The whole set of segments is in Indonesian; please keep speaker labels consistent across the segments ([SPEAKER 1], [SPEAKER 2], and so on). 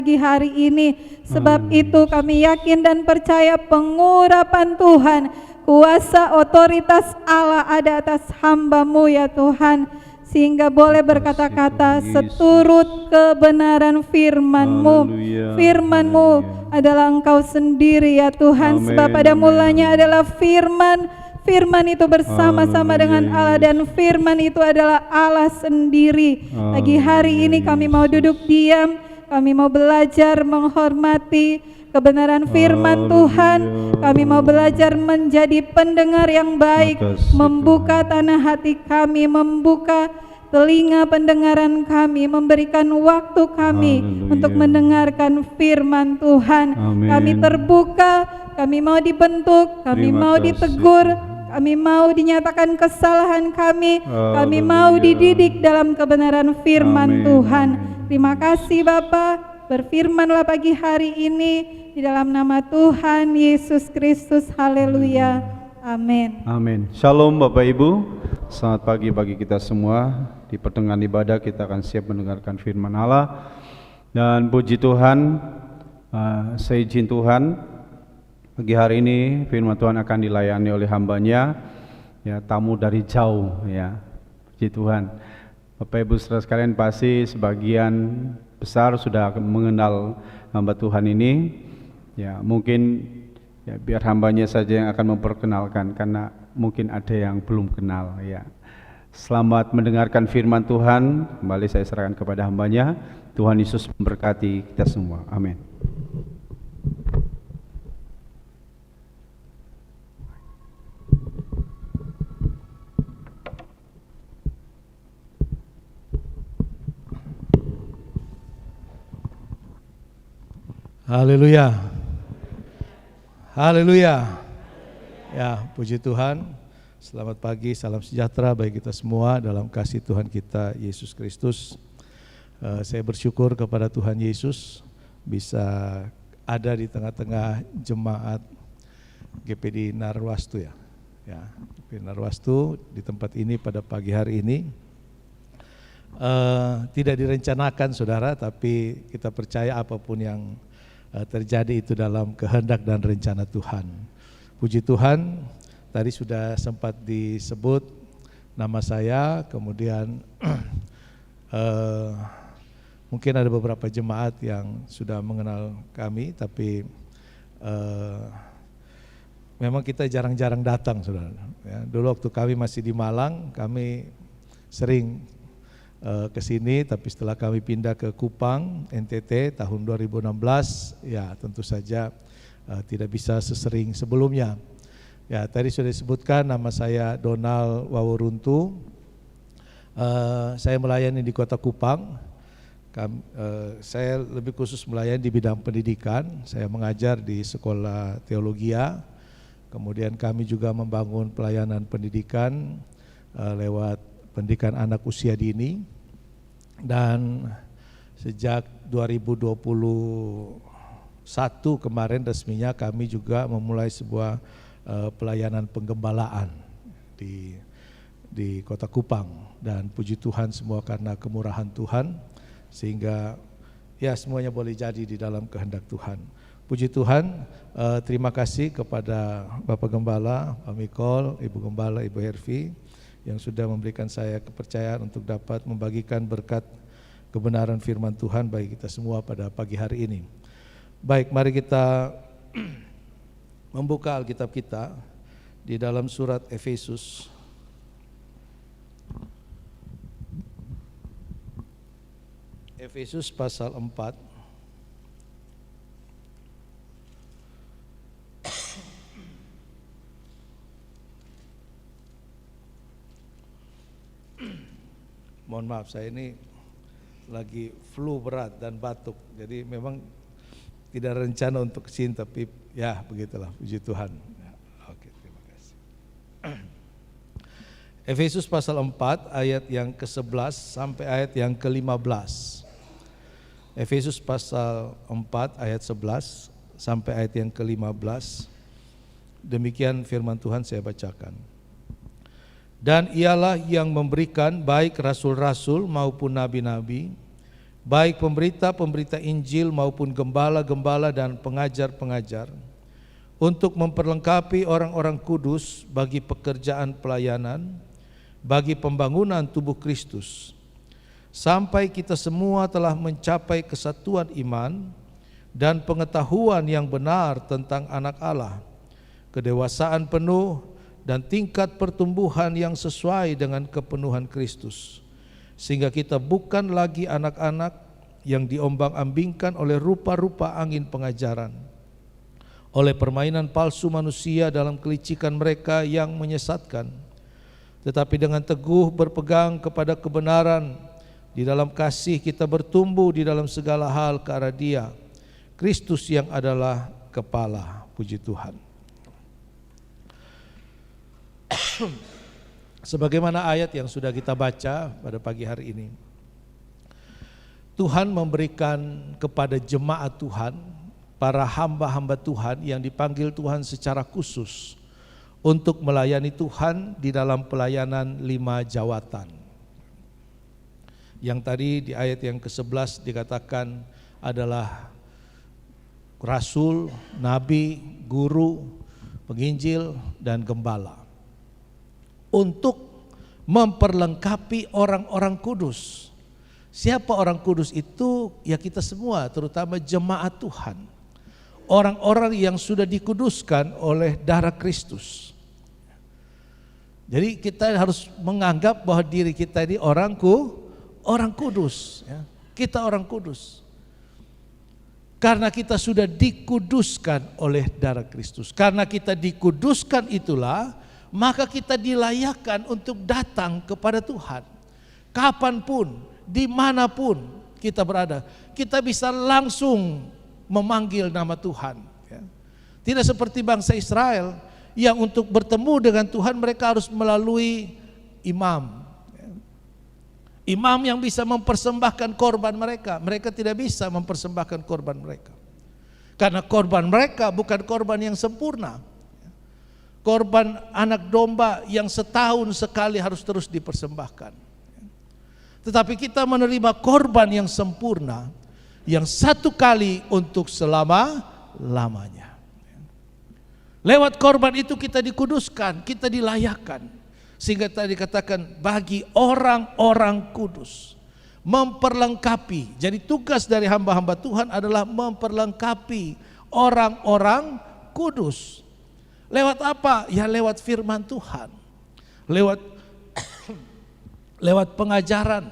[SPEAKER 1] pagi hari ini. Sebab itu kami yakin dan percaya pengurapan Tuhan, kuasa otoritas Allah ada atas hamba-Mu ya Tuhan, sehingga boleh berkata-kata seturut kebenaran firman-Mu. Firman-Mu adalah Engkau sendiri ya Tuhan, sebab pada mulanya adalah firman. Firman itu bersama-sama dengan Allah dan firman itu adalah Allah sendiri. Pagi hari ini kami mau duduk diam, kami mau belajar menghormati kebenaran firman Tuhan. Kami mau belajar menjadi pendengar yang baik, membuka tanah hati kami, membuka telinga pendengaran kami, memberikan waktu kami untuk mendengarkan firman Tuhan. Kami terbuka, kami mau dibentuk, kami mau ditegur, kami mau dinyatakan kesalahan kami mau dididik dalam kebenaran firman Tuhan. Terima kasih Bapa, berfirmanlah pagi hari ini di dalam nama Tuhan Yesus Kristus. Haleluya. Amin.
[SPEAKER 2] Amin. Shalom Bapak Ibu, selamat pagi bagi kita semua. Di pertengahan ibadah kita akan siap mendengarkan firman Allah. Dan puji Tuhan, seizin Tuhan, pagi hari ini firman Tuhan akan dilayani oleh hamba-Nya, ya, tamu dari jauh, ya. Puji Tuhan. Bapak Ibu saudara sekalian pasti sebagian besar sudah mengenal hamba Tuhan ini, ya. Mungkin ya biar hamba-Nya saja yang akan memperkenalkan karena mungkin ada yang belum kenal, ya. Selamat mendengarkan firman Tuhan. Kembali saya serahkan kepada hamba-Nya. Tuhan Yesus memberkati kita semua. Amin.
[SPEAKER 3] Haleluya. Haleluya. Ya, puji Tuhan. Selamat pagi, salam sejahtera bagi kita semua dalam kasih Tuhan kita Yesus Kristus. Saya bersyukur kepada Tuhan Yesus bisa ada di tengah-tengah jemaat GPD Narwastu, ya. Ya, GPD Narwastu di tempat ini pada pagi hari ini. Tidak direncanakan saudara, tapi kita percaya apapun yang terjadi itu dalam kehendak dan rencana Tuhan. Puji Tuhan, tadi sudah sempat disebut nama saya, kemudian mungkin ada beberapa jemaat yang sudah mengenal kami, tapi memang kita jarang-jarang datang saudara. Ya, dulu waktu kami masih di Malang, kami sering ke sini, tapi setelah kami pindah ke Kupang, NTT tahun 2016, ya tentu saja tidak bisa sesering sebelumnya. Ya, tadi sudah disebutkan nama saya Donald Waworuntu. Saya melayani di Kota Kupang. Saya lebih khusus melayani di bidang pendidikan. Saya mengajar di sekolah teologia. Kemudian kami juga membangun pelayanan pendidikan lewat pendidikan anak usia dini, dan sejak 2021 kemarin resminya kami juga memulai sebuah pelayanan penggembalaan di Kota Kupang, dan puji Tuhan semua karena kemurahan Tuhan sehingga ya semuanya boleh jadi di dalam kehendak Tuhan. Puji Tuhan, terima kasih kepada Bapak Gembala, Pak Mikol, Ibu Gembala, Ibu Hervi yang sudah memberikan saya kepercayaan untuk dapat membagikan berkat kebenaran firman Tuhan bagi kita semua pada pagi hari ini. Baik, mari kita membuka Alkitab kita di dalam surat Efesus. Efesus pasal 4. Mohon maaf, saya ini lagi flu berat dan batuk, jadi memang tidak rencana untuk kesini, tapi ya begitulah, puji Tuhan. Oke, terima kasih. Efesus pasal 4 ayat yang ke-11 sampai ayat yang ke-15. Efesus pasal 4 ayat 11 sampai ayat yang ke-15. Demikian firman Tuhan saya bacakan. Dan ialah yang memberikan baik rasul-rasul maupun nabi-nabi baik pemberita-pemberita Injil maupun gembala-gembala dan pengajar-pengajar, untuk memperlengkapi orang-orang kudus bagi pekerjaan pelayanan, bagi pembangunan tubuh Kristus, sampai kita semua telah mencapai kesatuan iman dan pengetahuan yang benar tentang anak Allah, kedewasaan penuh dan tingkat pertumbuhan yang sesuai dengan kepenuhan Kristus, sehingga kita bukan lagi anak-anak yang diombang-ambingkan oleh rupa-rupa angin pengajaran, oleh permainan palsu manusia dalam kelicikan mereka yang menyesatkan, tetapi dengan teguh berpegang kepada kebenaran, di dalam kasih kita bertumbuh di dalam segala hal ke arah Dia, Kristus yang adalah kepala. Puji Tuhan. Sebagaimana ayat yang sudah kita baca pada pagi hari ini, Tuhan memberikan kepada jemaat Tuhan, para hamba-hamba Tuhan yang dipanggil Tuhan secara khusus untuk melayani Tuhan di dalam pelayanan 5 jawatan. Yang tadi di ayat yang ke-11 dikatakan adalah rasul, nabi, guru, penginjil, dan gembala, untuk memperlengkapi orang-orang kudus. Siapa orang kudus itu? Ya kita semua, terutama jemaat Tuhan, orang-orang yang sudah dikuduskan oleh darah Kristus. Jadi kita harus menganggap bahwa diri kita ini orang kudus, ya. Kita orang kudus karena kita sudah dikuduskan oleh darah Kristus. Karena kita dikuduskan itulah maka kita dilayakkan untuk datang kepada Tuhan. Kapanpun, dimanapun kita berada, kita bisa langsung memanggil nama Tuhan, ya. Tidak seperti bangsa Israel yang untuk bertemu dengan Tuhan mereka harus melalui imam, ya. Imam yang bisa mempersembahkan korban mereka. Mereka tidak bisa mempersembahkan korban mereka, karena korban mereka bukan korban yang sempurna. Korban anak domba yang setahun sekali harus terus dipersembahkan. Tetapi kita menerima korban yang sempurna, yang satu kali untuk selama-lamanya. Lewat korban itu kita dikuduskan, kita dilayakkan. Sehingga tadi dikatakan bagi orang-orang kudus, memperlengkapi. Jadi tugas dari hamba-hamba Tuhan adalah memperlengkapi orang-orang kudus. Lewat apa? Ya lewat firman Tuhan, lewat pengajaran,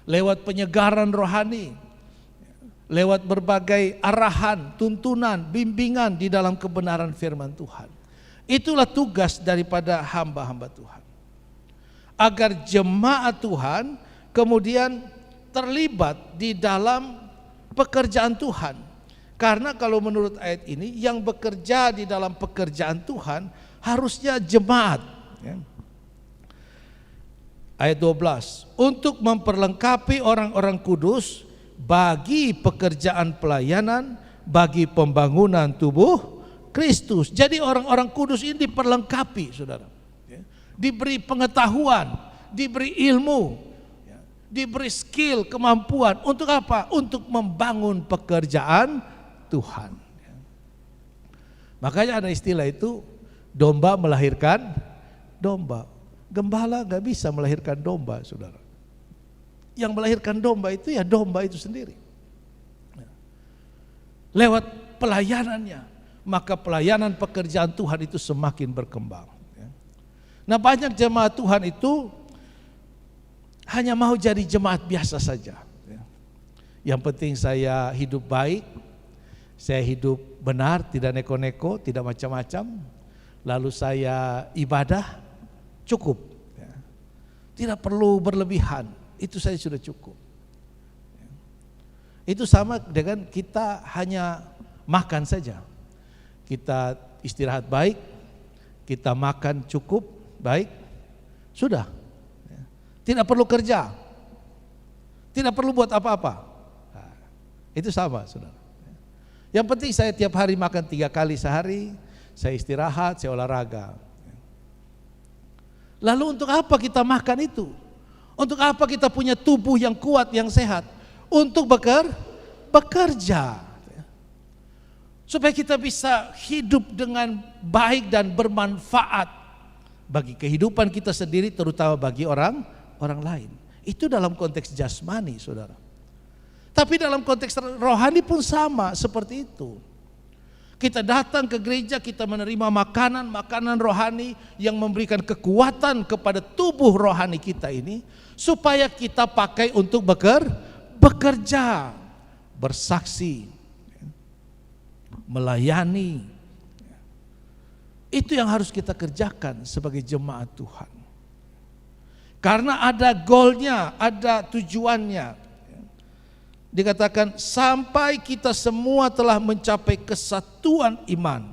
[SPEAKER 3] lewat penyegaran rohani, lewat berbagai arahan, tuntunan, bimbingan di dalam kebenaran firman Tuhan. Itulah tugas daripada hamba-hamba Tuhan, agar jemaat Tuhan kemudian terlibat di dalam pekerjaan Tuhan. Karena kalau menurut ayat ini, yang bekerja di dalam pekerjaan Tuhan harusnya jemaat, ya. Ayat 12, untuk memperlengkapi orang-orang kudus bagi pekerjaan pelayanan, bagi pembangunan tubuh Kristus. Jadi orang-orang kudus ini diperlengkapi, saudara, ya. Diberi pengetahuan, diberi ilmu, ya. Diberi skill, kemampuan. Untuk apa? Untuk membangun pekerjaan Tuhan. Makanya ada istilah itu, domba melahirkan domba. Gembala gak bisa melahirkan domba, saudara. Yang melahirkan domba itu ya domba itu sendiri. Lewat pelayanannya, maka pelayanan pekerjaan Tuhan itu semakin berkembang. Nah, banyak jemaat Tuhan itu hanya mau jadi jemaat biasa saja. Yang penting saya hidup baik, saya hidup benar, tidak neko-neko, tidak macam-macam, lalu saya ibadah, cukup, ya. Tidak perlu berlebihan, itu saja sudah cukup. Itu sama dengan kita hanya makan saja. Kita istirahat baik, kita makan cukup baik, sudah. Tidak perlu kerja, tidak perlu buat apa-apa. Nah, itu sama, saudara. Yang penting saya tiap hari makan 3 kali sehari, saya istirahat, saya olahraga. Lalu untuk apa kita makan itu? Untuk apa kita punya tubuh yang kuat, yang sehat? untuk bekerja. Supaya kita bisa hidup dengan baik dan bermanfaat bagi kehidupan kita sendiri, terutama bagi orang lain. Itu dalam konteks jasmani, saudara. Tapi dalam konteks rohani pun sama seperti itu. Kita datang ke gereja, kita menerima makanan rohani yang memberikan kekuatan kepada tubuh rohani kita ini, supaya kita pakai untuk bekerja, bersaksi, melayani. Itu yang harus kita kerjakan sebagai jemaat Tuhan. Karena ada goalnya, ada tujuannya. Dikatakan sampai kita semua telah mencapai kesatuan iman,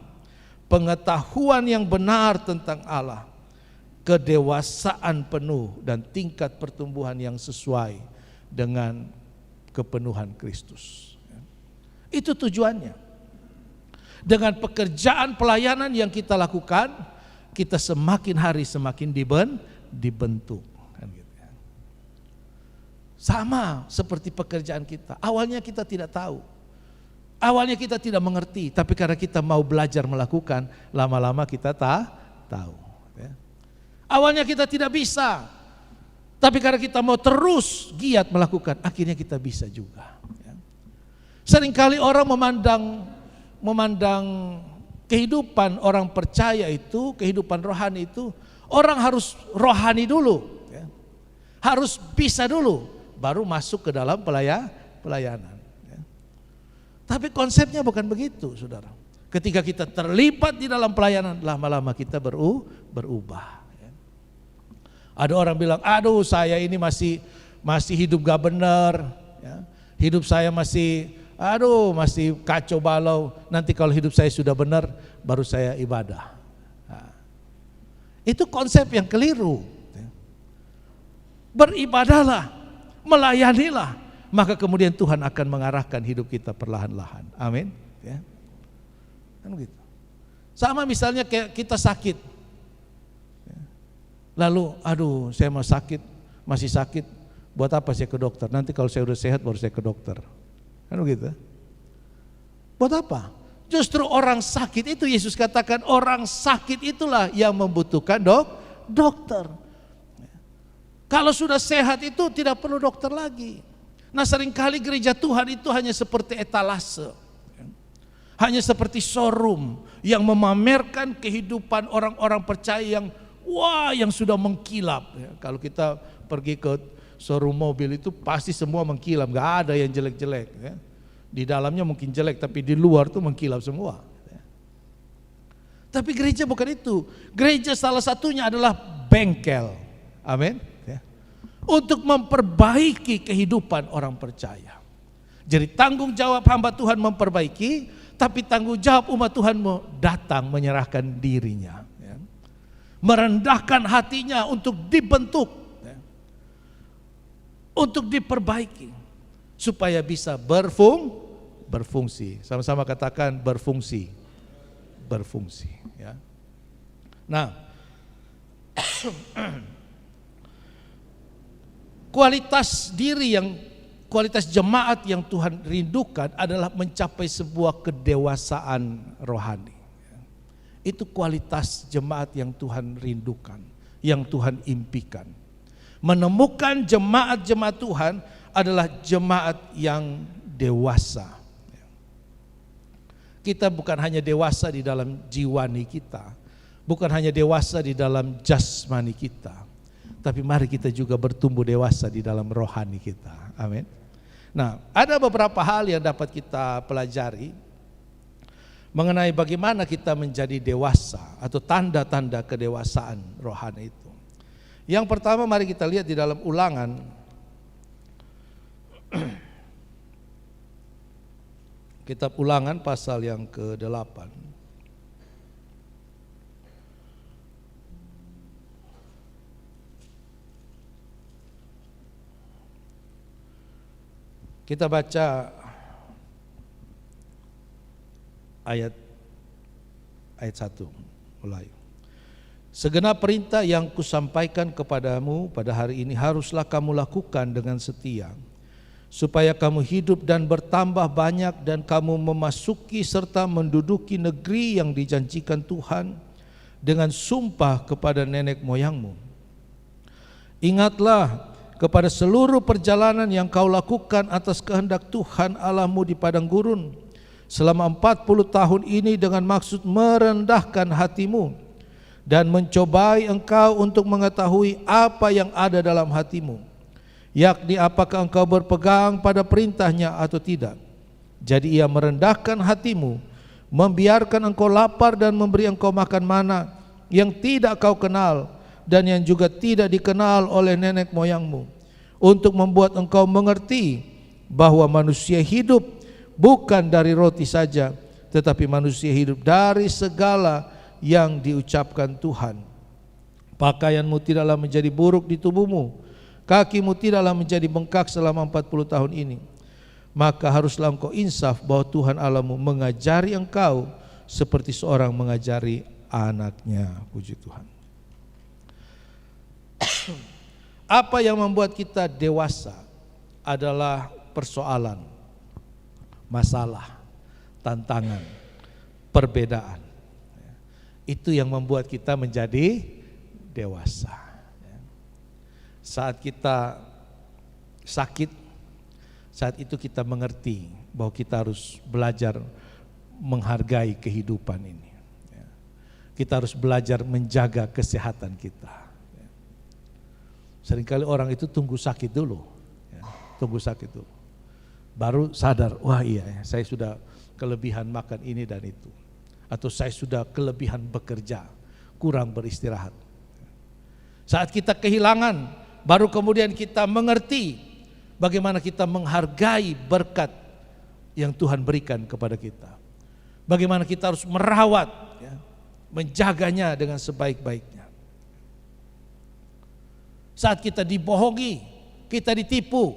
[SPEAKER 3] pengetahuan yang benar tentang Allah, kedewasaan penuh dan tingkat pertumbuhan yang sesuai dengan kepenuhan Kristus. Itu tujuannya. Dengan pekerjaan pelayanan yang kita lakukan, kita semakin hari semakin dibentuk. Kan gitu ya. Sama seperti pekerjaan kita. Awalnya kita tidak tahu. Awalnya kita tidak mengerti. Tapi karena kita mau belajar melakukan, lama-lama kita tahu. Ya. Awalnya kita tidak bisa. Tapi karena kita mau terus giat melakukan, akhirnya kita bisa juga. Ya. Seringkali orang memandang kehidupan orang percaya itu, kehidupan rohani itu, orang harus rohani dulu, ya. Harus bisa dulu, baru masuk ke dalam pelayanan. Ya. Tapi konsepnya bukan begitu, saudara. Ketika kita terlibat di dalam pelayanan, lama-lama kita berubah. Ya. Ada orang bilang, aduh saya ini masih hidup gak benar, ya. Hidup saya masih kacau balau, nanti kalau hidup saya sudah benar, baru saya ibadah. Nah, itu konsep yang keliru. Beribadahlah, melayanilah, maka kemudian Tuhan akan mengarahkan hidup kita perlahan-lahan. Amin. Ya. Kan begitu. Sama misalnya kayak kita sakit. Lalu, aduh saya masih sakit, buat apa saya ke dokter? Nanti kalau saya udah sehat baru saya ke dokter. Kan begitu? Buat apa? Justru orang sakit itu, Yesus katakan orang sakit itulah yang membutuhkan dokter. Kalau sudah sehat itu tidak perlu dokter lagi. Nah seringkali gereja Tuhan itu hanya seperti etalase. Hanya seperti showroom yang memamerkan kehidupan orang-orang percaya yang sudah mengkilap. Kalau kita pergi ke showroom mobil itu pasti semua mengkilap, gak ada yang jelek-jelek. Ya. Di dalamnya mungkin jelek, tapi di luar tuh mengkilap semua. Ya. Tapi gereja bukan itu. Gereja salah satunya adalah bengkel. Amin. Ya. Untuk memperbaiki kehidupan orang percaya. Jadi tanggung jawab hamba Tuhan memperbaiki, tapi tanggung jawab umat Tuhan mau datang menyerahkan dirinya. Ya. Merendahkan hatinya untuk dibentuk. Untuk diperbaiki supaya bisa berfungsi. Sama-sama katakan berfungsi. Ya. Nah, kualitas jemaat yang Tuhan rindukan adalah mencapai sebuah kedewasaan rohani. Itu kualitas jemaat yang Tuhan rindukan, yang Tuhan impikan. Menemukan jemaat-jemaat Tuhan adalah jemaat yang dewasa. Kita bukan hanya dewasa di dalam jiwani kita, bukan hanya dewasa di dalam jasmani kita, tapi mari kita juga bertumbuh dewasa di dalam rohani kita. Amin. Nah, ada beberapa hal yang dapat kita pelajari mengenai bagaimana kita menjadi dewasa atau tanda-tanda kedewasaan rohani itu. Yang pertama mari kita lihat di dalam Ulangan kitab Ulangan pasal yang ke-8. Kita baca ayat 1 mulai. Segenap perintah yang kusampaikan kepadamu pada hari ini haruslah kamu lakukan dengan setia, supaya kamu hidup dan bertambah banyak dan kamu memasuki serta menduduki negeri yang dijanjikan Tuhan dengan sumpah kepada nenek moyangmu. Ingatlah kepada seluruh perjalanan yang kau lakukan atas kehendak Tuhan Allahmu di padang gurun selama 40 tahun ini dengan maksud merendahkan hatimu dan mencobai engkau untuk mengetahui apa yang ada dalam hatimu, yakni apakah engkau berpegang pada perintahnya atau tidak. Jadi ia merendahkan hatimu, membiarkan engkau lapar dan memberi engkau makan mana yang tidak kau kenal dan yang juga tidak dikenal oleh nenek moyangmu, untuk membuat engkau mengerti bahwa manusia hidup bukan dari roti saja, tetapi manusia hidup dari segala yang diucapkan Tuhan. Pakaianmu tidaklah menjadi buruk di tubuhmu, kakimu tidaklah menjadi bengkak selama 40 tahun ini. Maka haruslah engkau insaf bahwa Tuhan Allahmu mengajari engkau seperti seorang mengajari anaknya. Puji Tuhan. Apa yang membuat kita dewasa adalah persoalan, masalah, tantangan, perbedaan. Itu yang membuat kita menjadi dewasa. Saat kita sakit, saat itu kita mengerti bahwa kita harus belajar menghargai kehidupan ini. Kita harus belajar menjaga kesehatan kita. Seringkali orang itu tunggu sakit dulu, tunggu sakit dulu, baru sadar, wah iya saya sudah kelebihan makan ini dan itu, atau saya sudah kelebihan bekerja, kurang beristirahat. Saat kita kehilangan, baru kemudian kita mengerti bagaimana kita menghargai berkat yang Tuhan berikan kepada kita. Bagaimana kita harus merawat, menjaganya dengan sebaik-baiknya. Saat kita dibohongi, kita ditipu,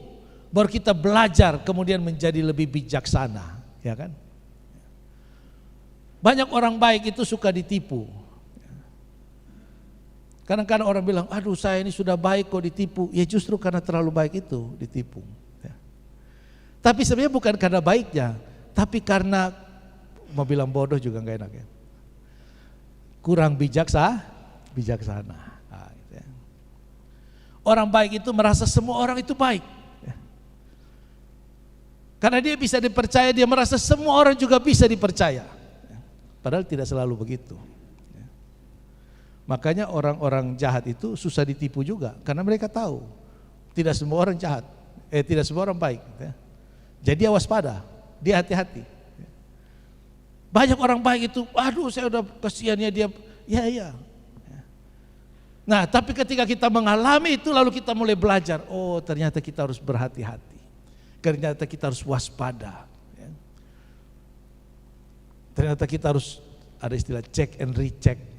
[SPEAKER 3] baru kita belajar kemudian menjadi lebih bijaksana, ya kan? Banyak orang baik itu suka ditipu. Kadang-kadang orang bilang, aduh saya ini sudah baik kok ditipu. Ya justru karena terlalu baik itu ditipu. Ya. Tapi sebenarnya bukan karena baiknya, tapi karena, mau bilang bodoh juga gak enak ya, kurang bijaksana. Nah, gitu ya. Orang baik itu merasa semua orang itu baik. Ya. Karena dia bisa dipercaya, dia merasa semua orang juga bisa dipercaya. Ya. Padahal tidak selalu begitu. Makanya orang-orang jahat itu susah ditipu juga, karena mereka tahu tidak semua orang jahat, tidak semua orang baik. Ya. Jadi dia waspada, dia hati-hati. Banyak orang baik itu, aduh saya udah kasihannya dia, ya. Nah tapi ketika kita mengalami itu lalu kita mulai belajar, oh ternyata kita harus berhati-hati, ternyata kita harus waspada. Ya. Ternyata kita harus ada istilah check and recheck.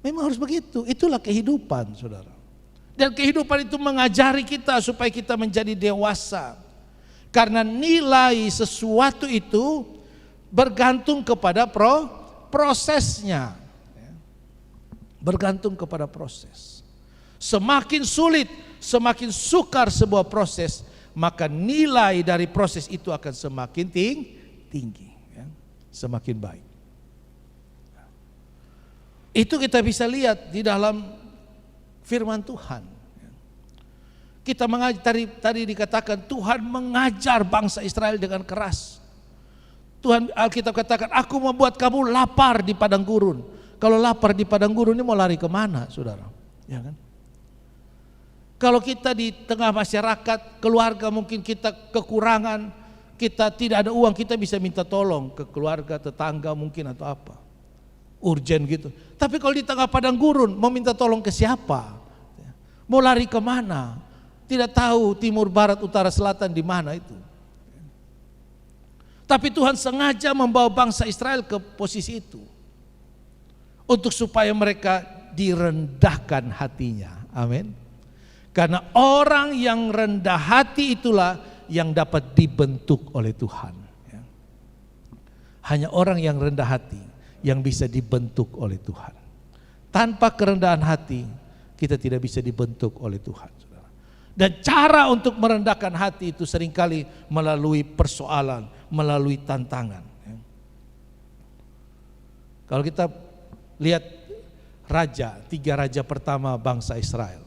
[SPEAKER 3] Memang harus begitu, itulah kehidupan saudara. Dan kehidupan itu mengajari kita supaya kita menjadi dewasa. Karena nilai sesuatu itu bergantung kepada prosesnya. Bergantung kepada proses. Semakin sulit, semakin sukar sebuah proses, maka nilai dari proses itu akan semakin tinggi, semakin baik. Itu kita bisa lihat di dalam firman Tuhan. Kita tadi dikatakan Tuhan mengajar bangsa Israel dengan keras. Tuhan, Alkitab katakan, aku membuat kamu lapar di padang gurun. Kalau lapar di padang gurun ini mau lari kemana saudara? Ya kan? Kalau kita di tengah masyarakat, keluarga mungkin kita kekurangan, kita tidak ada uang, kita bisa minta tolong ke keluarga, tetangga mungkin atau apa. Urgen gitu. Tapi kalau di tengah padang gurun mau minta tolong ke siapa? Mau lari kemana? Tidak tahu timur, barat, utara, selatan di mana itu. Tapi Tuhan sengaja membawa bangsa Israel ke posisi itu. Untuk supaya mereka direndahkan hatinya. Amin. Karena orang yang rendah hati itulah yang dapat dibentuk oleh Tuhan. Hanya orang yang rendah hati yang bisa dibentuk oleh Tuhan. Tanpa kerendahan hati, kita tidak bisa dibentuk oleh Tuhan. Dan cara untuk merendahkan hati itu seringkali melalui persoalan, melalui tantangan. Kalau kita lihat raja, 3 raja pertama bangsa Israel,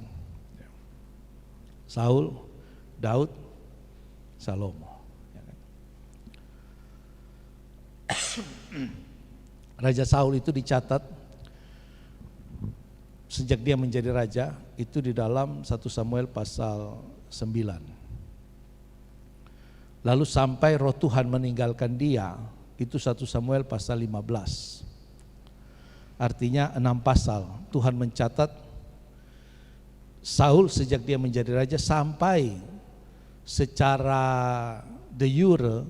[SPEAKER 3] Saul, Daud, Salomo. Raja Saul itu dicatat sejak dia menjadi raja itu di dalam 1 Samuel pasal 9. Lalu sampai roh Tuhan meninggalkan dia itu 1 Samuel pasal 15. Artinya 6 pasal Tuhan mencatat Saul sejak dia menjadi raja sampai secara de jure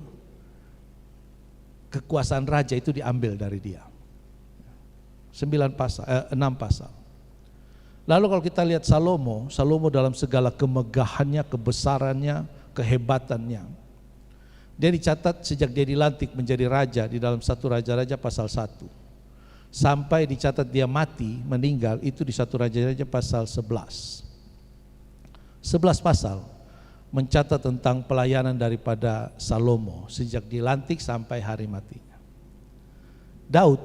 [SPEAKER 3] kekuasaan raja itu diambil dari dia. 6 pasal. Lalu kalau kita lihat Salomo dalam segala kemegahannya, kebesarannya, kehebatannya, dia dicatat sejak dia dilantik menjadi raja di dalam 1 Raja-Raja pasal 1 sampai dicatat dia mati, meninggal itu di 1 Raja-Raja pasal 11. 11 pasal mencatat tentang pelayanan daripada Salomo sejak dilantik sampai hari matinya. Daud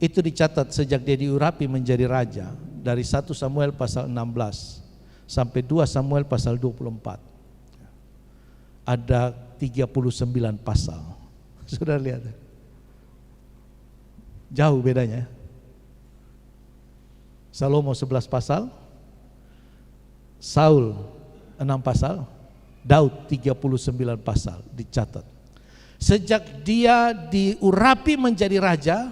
[SPEAKER 3] itu dicatat sejak dia diurapi menjadi raja dari 1 Samuel pasal 16 sampai 2 Samuel pasal 24. Ada 39 pasal. Sudah lihat? Jauh bedanya. Salomo 11 pasal, Saul 6 pasal, Daud 39 pasal dicatat. Sejak dia diurapi menjadi raja,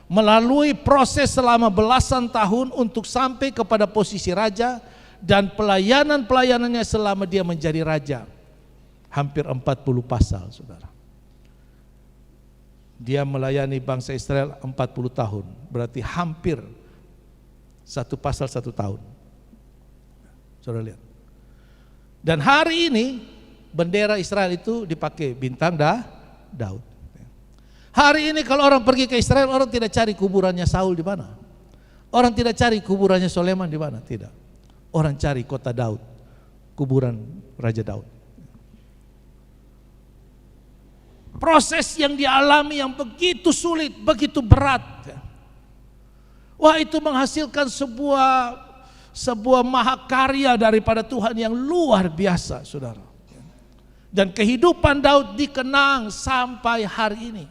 [SPEAKER 3] melalui proses selama belasan tahun untuk sampai kepada posisi raja dan pelayanannya selama dia menjadi raja. Hampir 40 pasal, saudara. Dia melayani bangsa Israel 40 tahun, berarti hampir 1 pasal 1 tahun. Saudara lihat. Dan hari ini bendera Israel itu dipakai bintang Daud. Hari ini kalau orang pergi ke Israel, orang tidak cari kuburannya Saul di mana. Orang tidak cari kuburannya Soleman di mana, tidak. Orang cari kota Daud, kuburan Raja Daud. Proses yang dialami yang begitu sulit, begitu berat. Wah, itu menghasilkan sebuah mahakarya daripada Tuhan yang luar biasa, saudara. Dan kehidupan Daud dikenang sampai hari ini.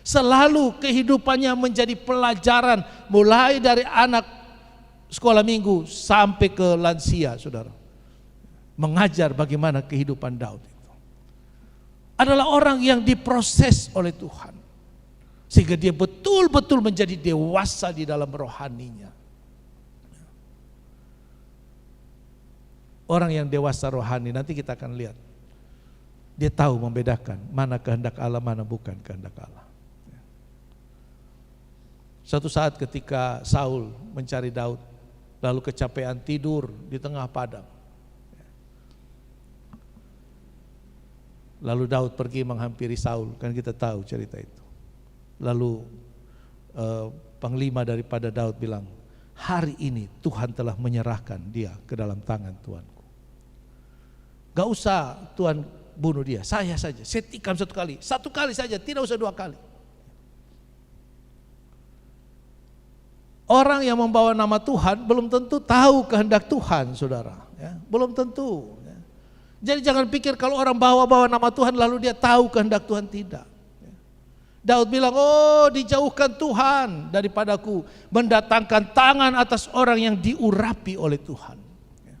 [SPEAKER 3] Selalu kehidupannya menjadi pelajaran mulai dari anak sekolah minggu sampai ke lansia, saudara. Mengajar bagaimana kehidupan Daud itu. Adalah orang yang diproses oleh Tuhan. Sehingga dia betul-betul menjadi dewasa di dalam rohaninya. Orang yang dewasa rohani, nanti kita akan lihat. Dia tahu membedakan mana kehendak Allah, mana bukan kehendak Allah. Suatu saat ketika Saul mencari Daud, lalu kecapean tidur di tengah padang. Lalu Daud pergi menghampiri Saul, kan kita tahu cerita itu. Lalu panglima daripada Daud bilang, hari ini Tuhan telah menyerahkan dia ke dalam tangan Tuanku. Gak usah Tuhan bunuh dia, saya saja, saya tikam 1 kali. 1 kali saja, tidak usah 2 kali. Orang yang membawa nama Tuhan belum tentu tahu kehendak Tuhan, saudara. Ya, belum tentu. Ya. Jadi jangan pikir kalau orang bawa nama Tuhan lalu dia tahu kehendak Tuhan, tidak. Ya. Daud bilang, oh dijauhkan Tuhan daripadaku, mendatangkan tangan atas orang yang diurapi oleh Tuhan. Ya.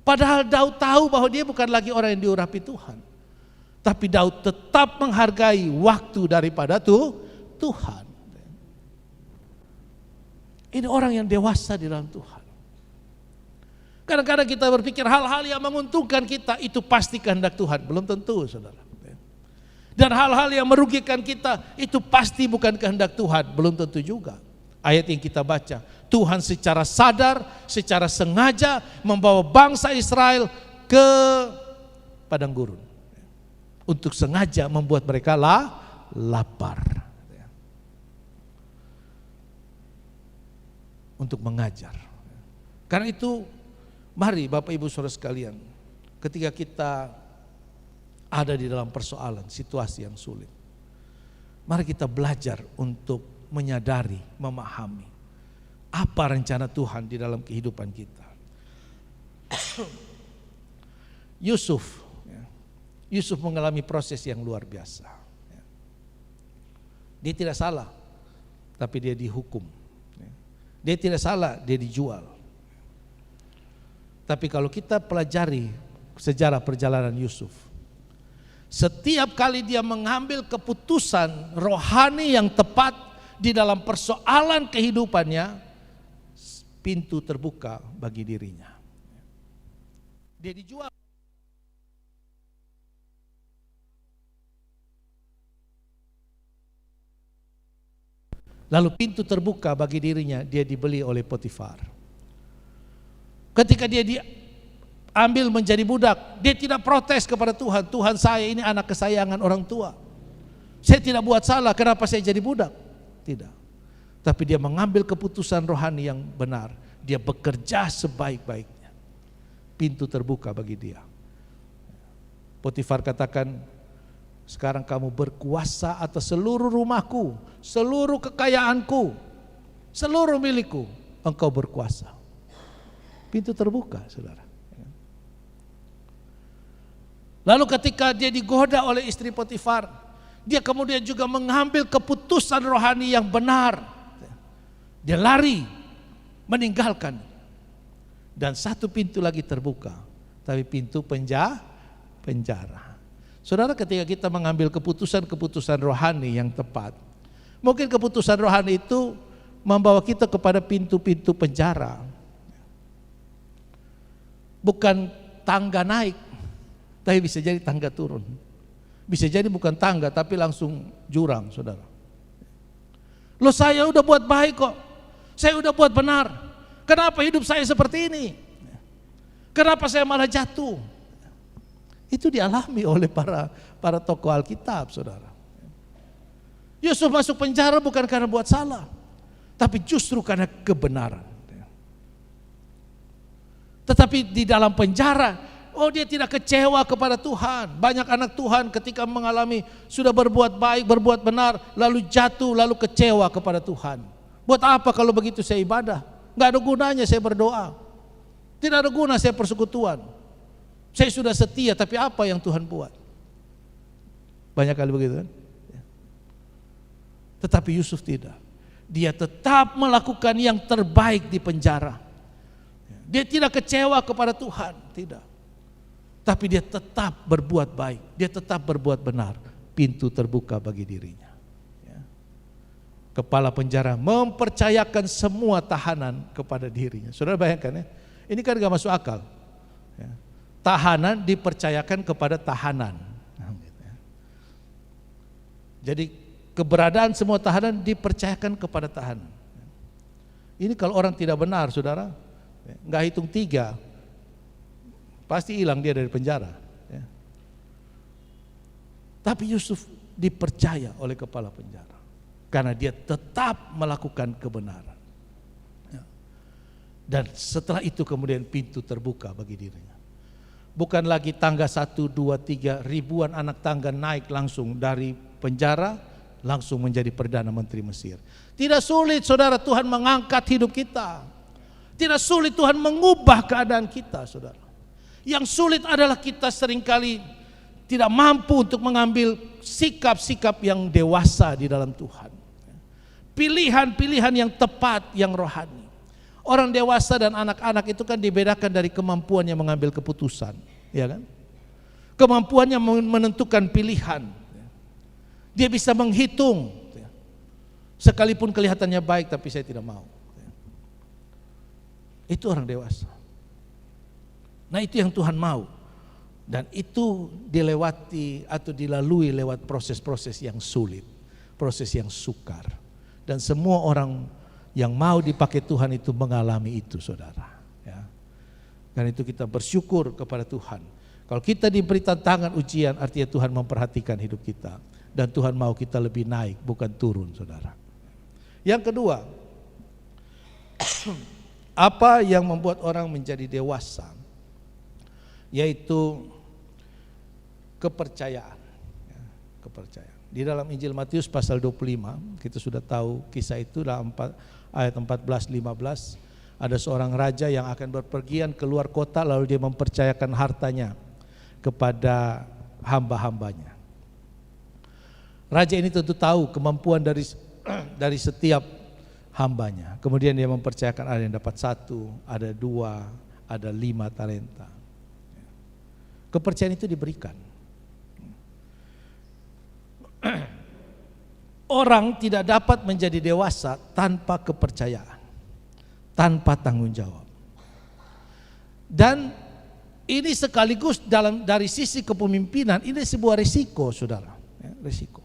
[SPEAKER 3] Padahal Daud tahu bahwa dia bukan lagi orang yang diurapi Tuhan. Tapi Daud tetap menghargai waktu daripada Tuhan. Ini orang yang dewasa di dalam Tuhan. Kadang-kadang kita berpikir hal-hal yang menguntungkan kita itu pasti kehendak Tuhan. Belum tentu, saudara. Dan hal-hal yang merugikan kita itu pasti bukan kehendak Tuhan. Belum tentu juga. Ayat yang kita baca, Tuhan secara sadar, secara sengaja membawa bangsa Israel ke padang gurun. Untuk sengaja membuat mereka lapar. Untuk mengajar. Karena itu mari Bapak Ibu Saudara sekalian, ketika kita ada di dalam persoalan, situasi yang sulit, mari kita belajar untuk menyadari, memahami apa rencana Tuhan di dalam kehidupan kita. Yusuf mengalami proses yang luar biasa. Dia tidak salah, tapi dia dihukum. Dia tidak salah, dia dijual. Tapi kalau kita pelajari sejarah perjalanan Yusuf, setiap kali dia mengambil keputusan rohani yang tepat di dalam persoalan kehidupannya, pintu terbuka bagi dirinya. Dia dijual. Lalu pintu terbuka bagi dirinya, dia dibeli oleh Potifar. Ketika dia diambil menjadi budak, dia tidak protes kepada Tuhan. Tuhan, saya ini anak kesayangan orang tua. Saya tidak buat salah, kenapa saya jadi budak? Tidak. Tapi dia mengambil keputusan rohani yang benar. Dia bekerja sebaik-baiknya. Pintu terbuka bagi dia. Potifar katakan, sekarang kamu berkuasa atas seluruh rumahku, seluruh kekayaanku, seluruh milikku, engkau berkuasa. Pintu terbuka, saudara. Lalu ketika dia digoda oleh istri Potifar, dia kemudian juga mengambil keputusan rohani yang benar. Dia lari, meninggalkan. Dan satu pintu lagi terbuka, tapi pintu penjara. Saudara, ketika kita mengambil keputusan-keputusan rohani yang tepat, mungkin keputusan rohani itu membawa kita kepada pintu-pintu penjara. Bukan tangga naik, tapi bisa jadi tangga turun. Bisa jadi bukan tangga, tapi langsung jurang, saudara. Loh, saya udah buat baik kok, saya udah buat benar. Kenapa hidup saya seperti ini? Kenapa saya malah jatuh? Itu dialami oleh para tokoh Alkitab, saudara. Yusuf masuk penjara bukan karena buat salah, tapi justru karena kebenaran. Tetapi di dalam penjara, dia tidak kecewa kepada Tuhan. Banyak anak Tuhan ketika mengalami sudah berbuat baik, berbuat benar, lalu jatuh, lalu kecewa kepada Tuhan. Buat apa kalau begitu saya ibadah? Gak ada gunanya saya berdoa. Tidak ada guna saya persekutuan. Saya sudah setia, tapi apa yang Tuhan buat? Banyak kali begitu kan? Tetapi Yusuf tidak. Dia tetap melakukan yang terbaik di penjara. Dia tidak kecewa kepada Tuhan, tidak. Tapi dia tetap berbuat baik, dia tetap berbuat benar. Pintu terbuka bagi dirinya. Kepala penjara mempercayakan semua tahanan kepada dirinya. Saudara bayangkan ya, ini kan gak masuk akal. Tahanan dipercayakan kepada tahanan. Jadi keberadaan semua tahanan dipercayakan kepada tahanan. Ini kalau orang tidak benar, saudara, nggak hitung 3, pasti hilang dia dari penjara. Tapi Yusuf dipercaya oleh kepala penjara karena dia tetap melakukan kebenaran. Dan setelah itu kemudian pintu terbuka bagi dirinya. Bukan lagi tangga 1, 2, 3, ribuan anak tangga naik langsung dari penjara langsung menjadi Perdana Menteri Mesir. Tidak sulit, saudara, Tuhan mengangkat hidup kita. Tidak sulit Tuhan mengubah keadaan kita, saudara. Yang sulit adalah kita seringkali tidak mampu untuk mengambil sikap-sikap yang dewasa di dalam Tuhan. Pilihan-pilihan yang tepat, yang rohani. Orang dewasa dan anak-anak itu kan dibedakan dari kemampuannya mengambil keputusan, ya kan? Kemampuannya menentukan pilihan. Dia bisa menghitung. Sekalipun kelihatannya baik tapi saya tidak mau. Itu orang dewasa. Nah, itu yang Tuhan mau. Dan itu dilewati atau dilalui lewat proses-proses yang sulit, proses yang sukar. Dan semua orang yang mau dipakai Tuhan itu mengalami itu, saudara. Ya. Karena itu kita bersyukur kepada Tuhan. Kalau kita diberi tantangan ujian, artinya Tuhan memperhatikan hidup kita. Dan Tuhan mau kita lebih naik, bukan turun, saudara. Yang kedua, apa yang membuat orang menjadi dewasa? yaitu kepercayaan. Ya, kepercayaan. Di dalam Injil Matius pasal 25, kita sudah tahu kisah itu dalam ayat 14-15, ada seorang raja yang akan berpergian keluar kota lalu dia mempercayakan hartanya kepada hamba-hambanya. Raja ini tentu tahu kemampuan dari setiap hambanya. Kemudian dia mempercayakan ada yang dapat 1, ada 2, ada 5 talenta. Kepercayaan itu diberikan. Orang tidak dapat menjadi dewasa tanpa kepercayaan, tanpa tanggung jawab. Dan ini sekaligus dari sisi kepemimpinan ini sebuah risiko, saudara, ya, risiko.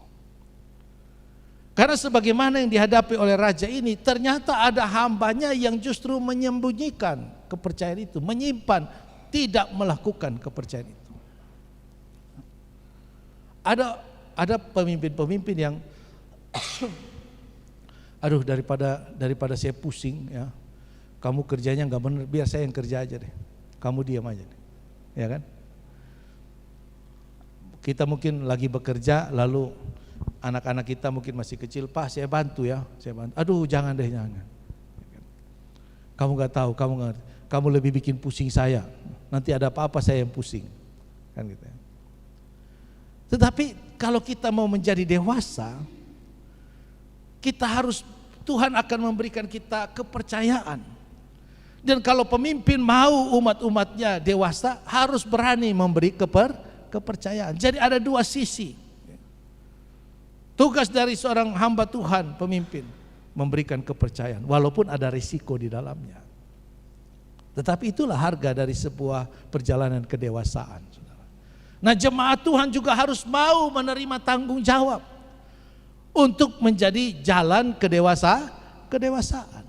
[SPEAKER 3] Karena sebagaimana yang dihadapi oleh raja ini, ternyata ada hambanya yang justru menyembunyikan kepercayaan itu, menyimpan, tidak melakukan kepercayaan itu. Ada pemimpin-pemimpin yang aduh daripada saya pusing ya, kamu kerjanya nggak benar, biar saya yang kerja aja deh, kamu diam aja deh, ya kan? Kita mungkin lagi bekerja, lalu anak-anak kita mungkin masih kecil, Pak saya bantu ya, saya bantu. Aduh jangan deh, jangan. Kamu nggak tahu, kamu lebih bikin pusing saya. Nanti ada apa-apa saya yang pusing, kan gitu ya. Tetapi kalau kita mau menjadi dewasa, Tuhan akan memberikan kita kepercayaan. Dan kalau pemimpin mau umat-umatnya dewasa, harus berani memberi kepercayaan. Jadi ada dua sisi. Tugas dari seorang hamba Tuhan, pemimpin, memberikan kepercayaan, walaupun ada risiko di dalamnya. Tetapi itulah harga dari sebuah perjalanan kedewasaan. Nah, jemaat Tuhan juga harus mau menerima tanggung jawab untuk menjadi jalan kedewasaan.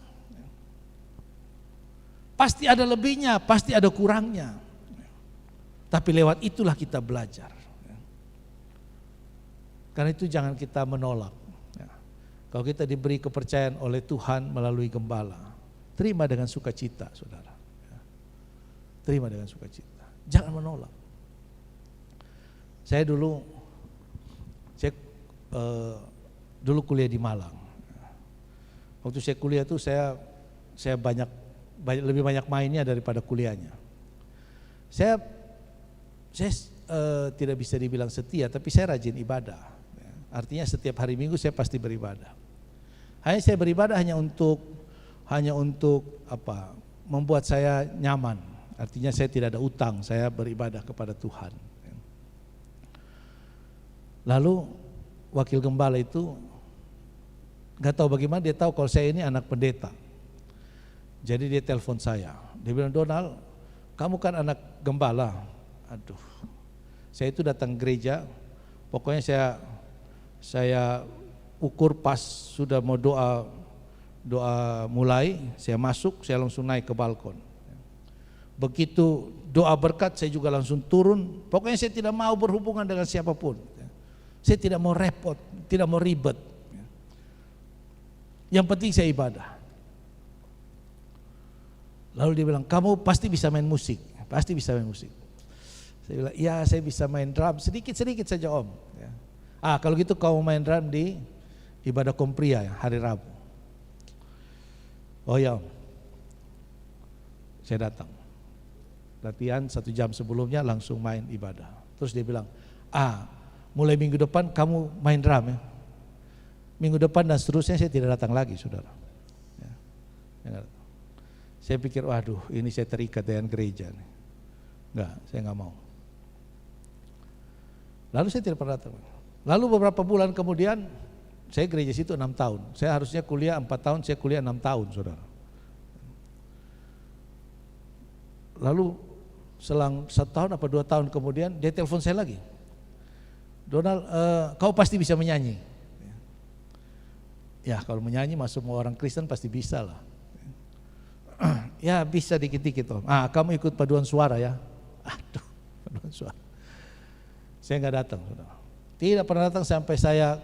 [SPEAKER 3] Pasti ada lebihnya, pasti ada kurangnya. Tapi lewat itulah kita belajar. Karena itu jangan kita menolak. Kalau kita diberi kepercayaan oleh Tuhan melalui gembala, terima dengan sukacita, saudara. Terima dengan sukacita. Jangan menolak. Saya dulu kuliah di Malang. Waktu saya kuliah itu saya lebih banyak mainnya daripada kuliahnya. Saya tidak bisa dibilang setia, tapi saya rajin ibadah. Artinya setiap hari Minggu saya pasti beribadah. Hanya saya beribadah hanya untuk membuat saya nyaman. Artinya saya tidak ada utang, saya beribadah kepada Tuhan. Lalu wakil gembala itu nggak tahu bagaimana dia tahu kalau saya ini anak pendeta. Jadi dia telepon saya. Dia bilang, Donald, kamu kan anak gembala. Aduh, saya itu datang gereja. Pokoknya saya ukur pas sudah mau doa mulai, saya masuk, saya langsung naik ke balkon. Begitu doa berkat, saya juga langsung turun. Pokoknya saya tidak mau berhubungan dengan siapapun. Saya tidak mau repot, tidak mau ribet. Yang penting saya ibadah. Lalu dia bilang, kamu pasti bisa main musik. Pasti bisa main musik. Saya bilang, iya saya bisa main drum, sedikit-sedikit saja om. Kalau gitu kamu main drum di ibadah Kompria ya, hari Rabu. Oh ya om. Saya datang. Latihan 1 jam sebelumnya langsung main ibadah. Terus dia bilang, mulai minggu depan kamu main drum ya. Minggu depan dan seterusnya saya tidak datang lagi, saudara. Saya pikir, waduh ini saya terikat dengan gereja nih. Enggak, saya enggak mau. Lalu saya tidak pernah datang. Lalu beberapa bulan kemudian, saya gereja situ 6 tahun. Saya harusnya kuliah 4 tahun, saya kuliah 6 tahun, saudara. Lalu selang 1 tahun apa 2 tahun kemudian, dia telepon saya lagi. Donald, kau pasti bisa menyanyi. Ya kalau menyanyi masuk semua orang Kristen pasti bisa lah. Ya bisa dikit-dikit om. Kamu ikut paduan suara ya. Aduh, paduan suara. Saya nggak datang, saudara. Tidak pernah datang sampai saya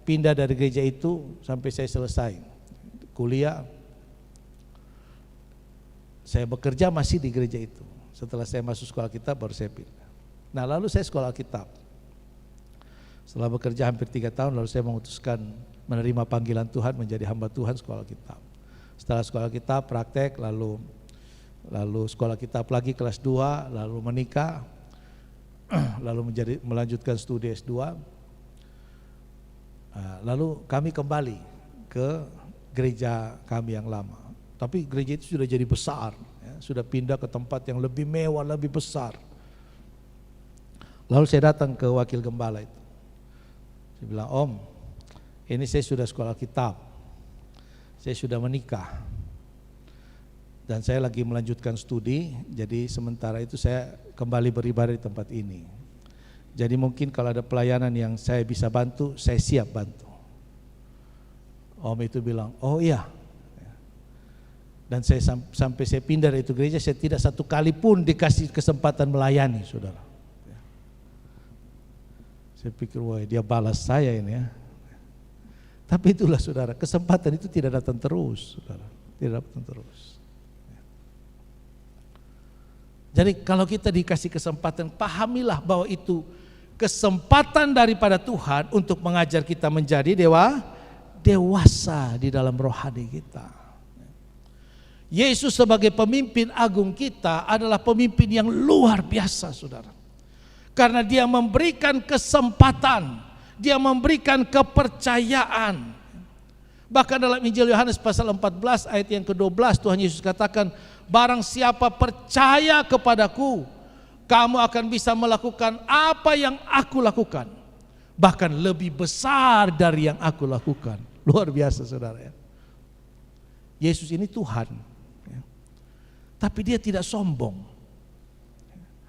[SPEAKER 3] pindah dari gereja itu, sampai saya selesai kuliah. Saya bekerja masih di gereja itu. Setelah saya masuk sekolah Alkitab baru saya pindah. Nah lalu saya sekolah Alkitab. Setelah bekerja hampir 3 tahun lalu saya memutuskan menerima panggilan Tuhan menjadi hamba Tuhan sekolah Alkitab. Setelah sekolah Alkitab praktek, lalu sekolah Alkitab lagi kelas 2, lalu menikah, lalu melanjutkan studi S2. Lalu kami kembali ke gereja kami yang lama. Tapi gereja itu sudah jadi besar, ya, sudah pindah ke tempat yang lebih mewah, lebih besar. Lalu saya datang ke wakil gembala itu. Saya bilang, Om, ini saya sudah sekolah Alkitab, saya sudah menikah, dan saya lagi melanjutkan studi, jadi sementara itu saya kembali beribadah di tempat ini. Jadi mungkin kalau ada pelayanan yang saya bisa bantu, saya siap bantu. Om itu bilang, oh iya. Dan saya sampai saya pindah dari itu gereja, saya tidak satu kali pun dikasih kesempatan melayani, saudara. Saya pikir, wah dia balas saya ini ya. Tapi itulah saudara, kesempatan itu tidak datang terus, saudara. Tidak datang terus. Jadi kalau kita dikasih kesempatan, pahamilah bahwa itu kesempatan daripada Tuhan untuk mengajar kita menjadi dewasa di dalam rohani kita. Yesus sebagai pemimpin agung kita adalah pemimpin yang luar biasa, saudara. Karena dia memberikan kesempatan, dia memberikan kepercayaan. Bahkan dalam Injil Yohanes pasal 14 ayat yang ke-12 Tuhan Yesus katakan, barang siapa percaya kepadaku, kamu akan bisa melakukan apa yang aku lakukan. Bahkan lebih besar dari yang aku lakukan. Luar biasa saudara ya. Yesus ini Tuhan. Tapi dia tidak sombong.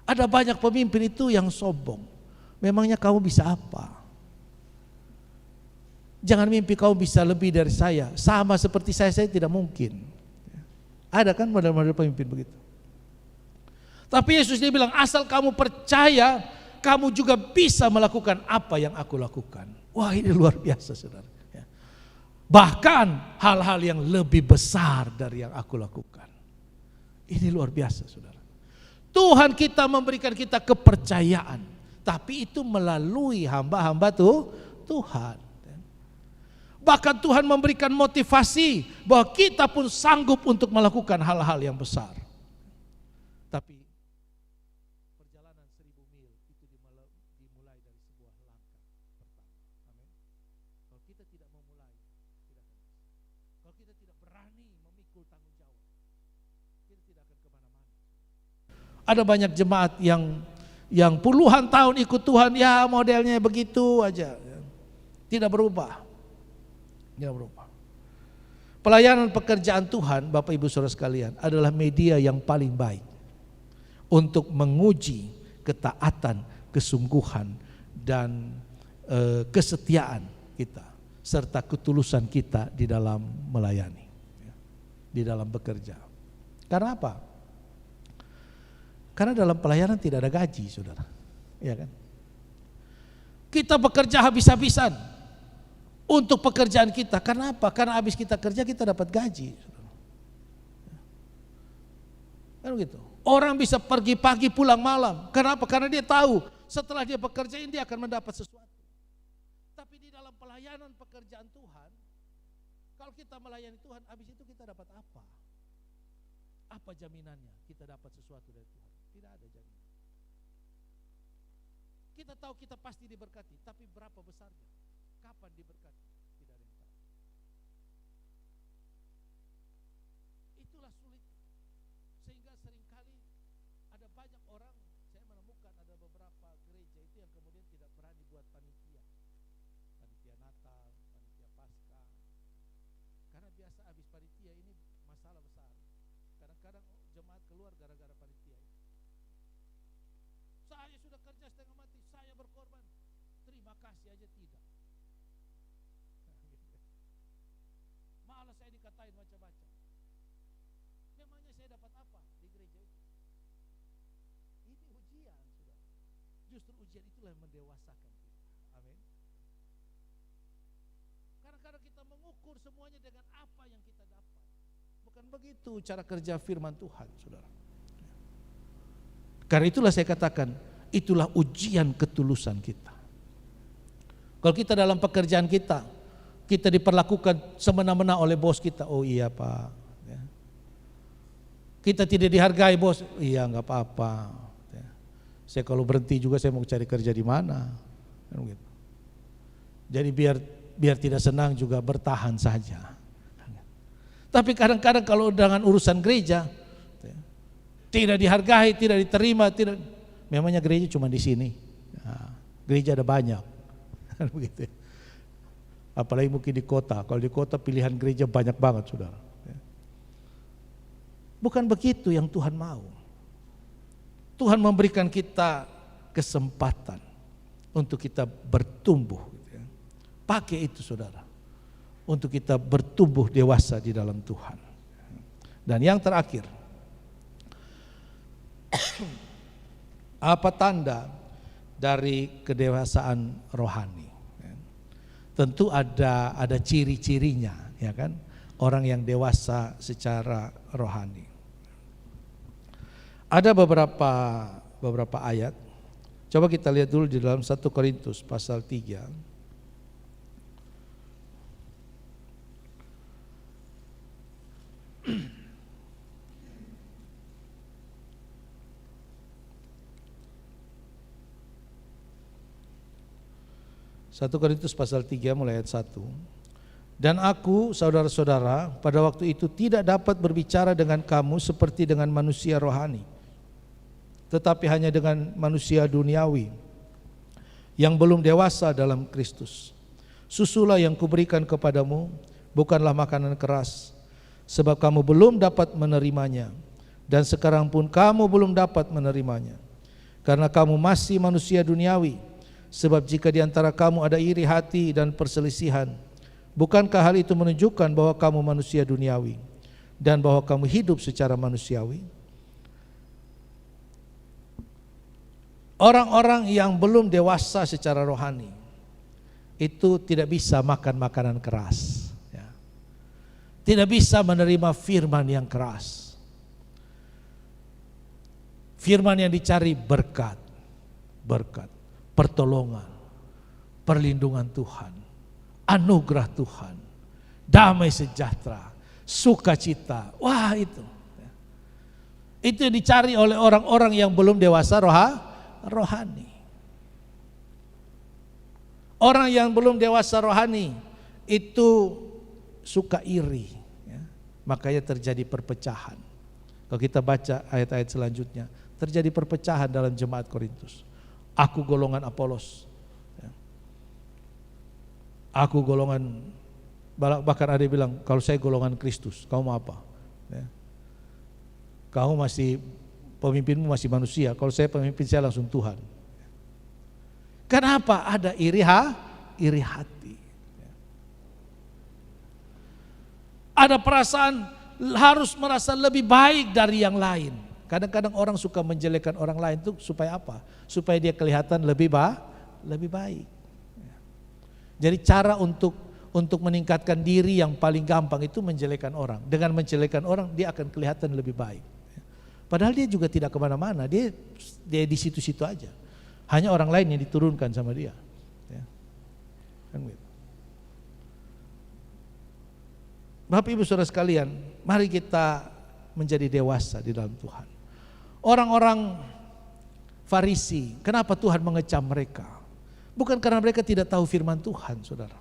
[SPEAKER 3] Ada banyak pemimpin itu yang sombong. Memangnya kamu bisa apa? Jangan mimpi kamu bisa lebih dari saya. Sama seperti saya tidak mungkin. Ada kan model-model pemimpin begitu. Tapi Yesus dia bilang, asal kamu percaya, kamu juga bisa melakukan apa yang aku lakukan. Wah ini luar biasa saudara. Bahkan hal-hal yang lebih besar dari yang aku lakukan. Ini luar biasa saudara. Tuhan kita memberikan kita kepercayaan. Tapi itu melalui hamba-hamba Tuhan. Bahkan Tuhan memberikan motivasi bahwa kita pun sanggup untuk melakukan hal-hal yang besar. Tapi perjalanan 1000 mil itu dimulai dari sebuah langkah pertama. Amin. Kalau kita tidak memulai, tidak akan bisa. Kalau kita tidak berani memikul tanggung jawab, kita tidak akan kemana-mana. Ada banyak jemaat yang puluhan tahun ikut Tuhan, ya modelnya begitu aja, tidak berubah. Tidak berubah. Pelayanan pekerjaan Tuhan, Bapak Ibu Saudara sekalian, adalah media yang paling baik untuk menguji ketaatan, kesungguhan, dan kesetiaan kita, serta ketulusan kita di dalam melayani, di dalam bekerja. Karena apa? Karena dalam pelayanan tidak ada gaji, saudara, ya kan? Kita bekerja habis-habisan untuk pekerjaan kita. Karena apa? Karena habis kita kerja kita dapat gaji. Kan begitu. Orang bisa pergi pagi pulang malam. Karena apa? Karena dia tahu setelah dia bekerja ini dia akan mendapat sesuatu. Tapi di dalam pelayanan pekerjaan Tuhan, kalau kita melayani Tuhan, habis itu kita dapat apa? Apa jaminannya kita dapat sesuatu dari Tuhan? Tidak ada jaminan. Kita tahu kita pasti diberkati, tapi berapa besarnya? Kapan diberkati? Tidak ada yang tahu. Itulah sulit. Sehingga seringkali ada banyak orang, saya menemukan ada beberapa gereja itu yang kemudian tidak berani buat panitia. Panitia Natal, panitia Paskah. Karena biasa habis panitia ini masalah besar. Kadang-kadang jemaat keluar gara-gara panitia itu. Saya sudah kerja setengah mati, saya berkorban. Terima kasih aja tidak. Malah saya dikatain macam-macam. Memangnya saya dapat apa di gereja itu? Ini ujian, sudah. Justru ujian itulah yang mendewasakan kita. Amin. Kadang-kadang kita mengukur semuanya dengan apa yang kita dapat. Bukan begitu cara kerja firman Tuhan, saudara. Karena itulah saya katakan, itulah ujian ketulusan kita. Kalau kita dalam pekerjaan kita diperlakukan semena-mena oleh bos kita, oh iya Pak. Ya. Kita tidak dihargai bos, iya nggak apa-apa. Ya. Saya kalau berhenti juga saya mau cari kerja di mana. Kan gitu. Jadi biar tidak senang juga bertahan saja. Tapi kadang-kadang kalau dengan urusan gereja, tidak dihargai, tidak diterima, memangnya gereja cuma di sini. Nah, gereja ada banyak, begitu. Apalagi mungkin di kota. Kalau di kota pilihan gereja banyak banget, saudara. Bukan begitu yang Tuhan mau. Tuhan memberikan kita kesempatan untuk kita bertumbuh. Pakai itu, saudara, untuk kita bertumbuh dewasa di dalam Tuhan. Dan yang terakhir, apa tanda dari kedewasaan rohani? Tentu ada ciri-cirinya, ya kan? Orang yang dewasa secara rohani. Ada beberapa ayat. Coba kita lihat dulu di dalam 1 Korintus pasal 3. 1 Korintus pasal 3 mulai ayat 1. Dan aku, saudara-saudara, pada waktu itu tidak dapat berbicara dengan kamu seperti dengan manusia rohani, tetapi hanya dengan manusia duniawi yang belum dewasa dalam Kristus. Susulah yang kuberikan kepadamu, bukanlah makanan keras, sebab kamu belum dapat menerimanya, dan sekarang pun kamu belum dapat menerimanya, karena kamu masih manusia duniawi. Sebab jika di antara kamu ada iri hati dan perselisihan, bukankah hal itu menunjukkan bahwa kamu manusia duniawi dan bahwa kamu hidup secara manusiawi? Orang-orang yang belum dewasa secara rohani itu tidak bisa makan makanan keras, ya. Tidak bisa menerima firman yang keras. Firman yang dicari berkat, pertolongan, perlindungan Tuhan, anugerah Tuhan, damai sejahtera, sukacita. Wah, itu yang dicari oleh orang-orang yang belum dewasa rohani. Orang yang belum dewasa rohani itu suka iri, ya. Makanya terjadi perpecahan. Kalau kita baca ayat-ayat selanjutnya, terjadi perpecahan dalam jemaat Korintus. Aku golongan Apolos, ya. Aku golongan, bahkan ada yang bilang, kalau saya golongan Kristus, kamu mau apa? Ya. Kamu masih, pemimpinmu masih manusia, kalau saya pemimpin saya langsung Tuhan. Kenapa? Ada iri hati. Ada perasaan harus merasa lebih baik dari yang lain. Kadang-kadang orang suka menjelekkan orang lain itu supaya apa? Supaya dia kelihatan lebih baik. Jadi cara untuk meningkatkan diri yang paling gampang itu menjelekkan orang. Dengan menjelekkan orang dia akan kelihatan lebih baik. Padahal dia juga tidak kemana-mana, dia di situ-situ aja. Hanya orang lain yang diturunkan sama dia. Ya. Kan gitu. Bapak Ibu Saudara sekalian, mari kita menjadi dewasa di dalam Tuhan. Orang-orang Farisi, kenapa Tuhan mengecam mereka? Bukan karena mereka tidak tahu firman Tuhan, saudara,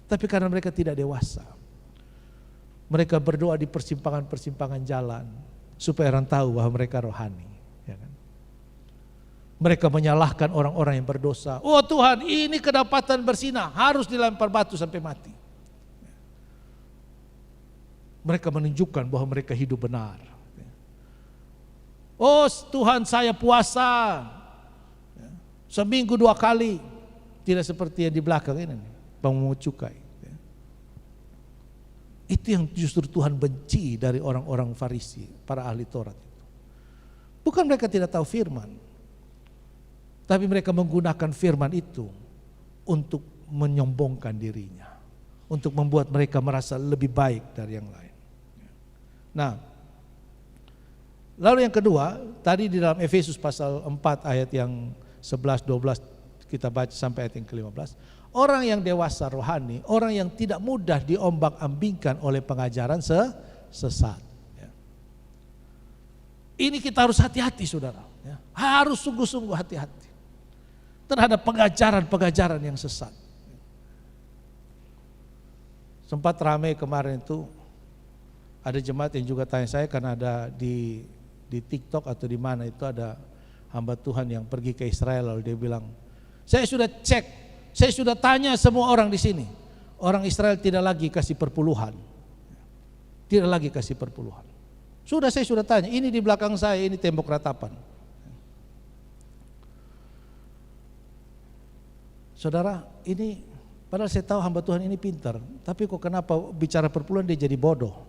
[SPEAKER 3] tapi karena mereka tidak dewasa. Mereka berdoa di persimpangan-persimpangan jalan supaya orang tahu bahwa mereka rohani, ya kan? Mereka menyalahkan orang-orang yang berdosa. Oh Tuhan, ini kedapatan berzina, harus dilempar batu sampai mati. Mereka menunjukkan bahwa mereka hidup benar. Oh Tuhan, saya puasa seminggu 2 kali, tidak seperti yang di belakang ini, pemungut cukai. Itu yang justru Tuhan benci dari orang-orang Farisi, para ahli Taurat itu. Bukan mereka tidak tahu firman, tapi mereka menggunakan firman itu untuk menyombongkan dirinya, untuk membuat mereka merasa lebih baik dari yang lain. Nah, Lalu yang kedua, tadi di dalam Efesus pasal 4 ayat yang 11, 12 kita baca sampai ayat yang ke-15. Orang yang dewasa rohani, orang yang tidak mudah diombang-ambingkan oleh pengajaran sesat. Ya. Ini kita harus hati-hati saudara. Ya. Harus sungguh-sungguh hati-hati terhadap pengajaran-pengajaran yang sesat. Sempat ramai kemarin itu, ada jemaat yang juga tanya saya, karena ada di TikTok atau di mana itu ada hamba Tuhan yang pergi ke Israel, lalu dia bilang, saya sudah cek, saya sudah tanya semua orang di sini, orang Israel tidak lagi kasih perpuluhan, tidak lagi kasih perpuluhan. Saya sudah tanya, ini di belakang saya, ini tembok ratapan. Saudara, ini padahal saya tahu hamba Tuhan ini pintar, tapi kok kenapa bicara perpuluhan dia jadi bodoh?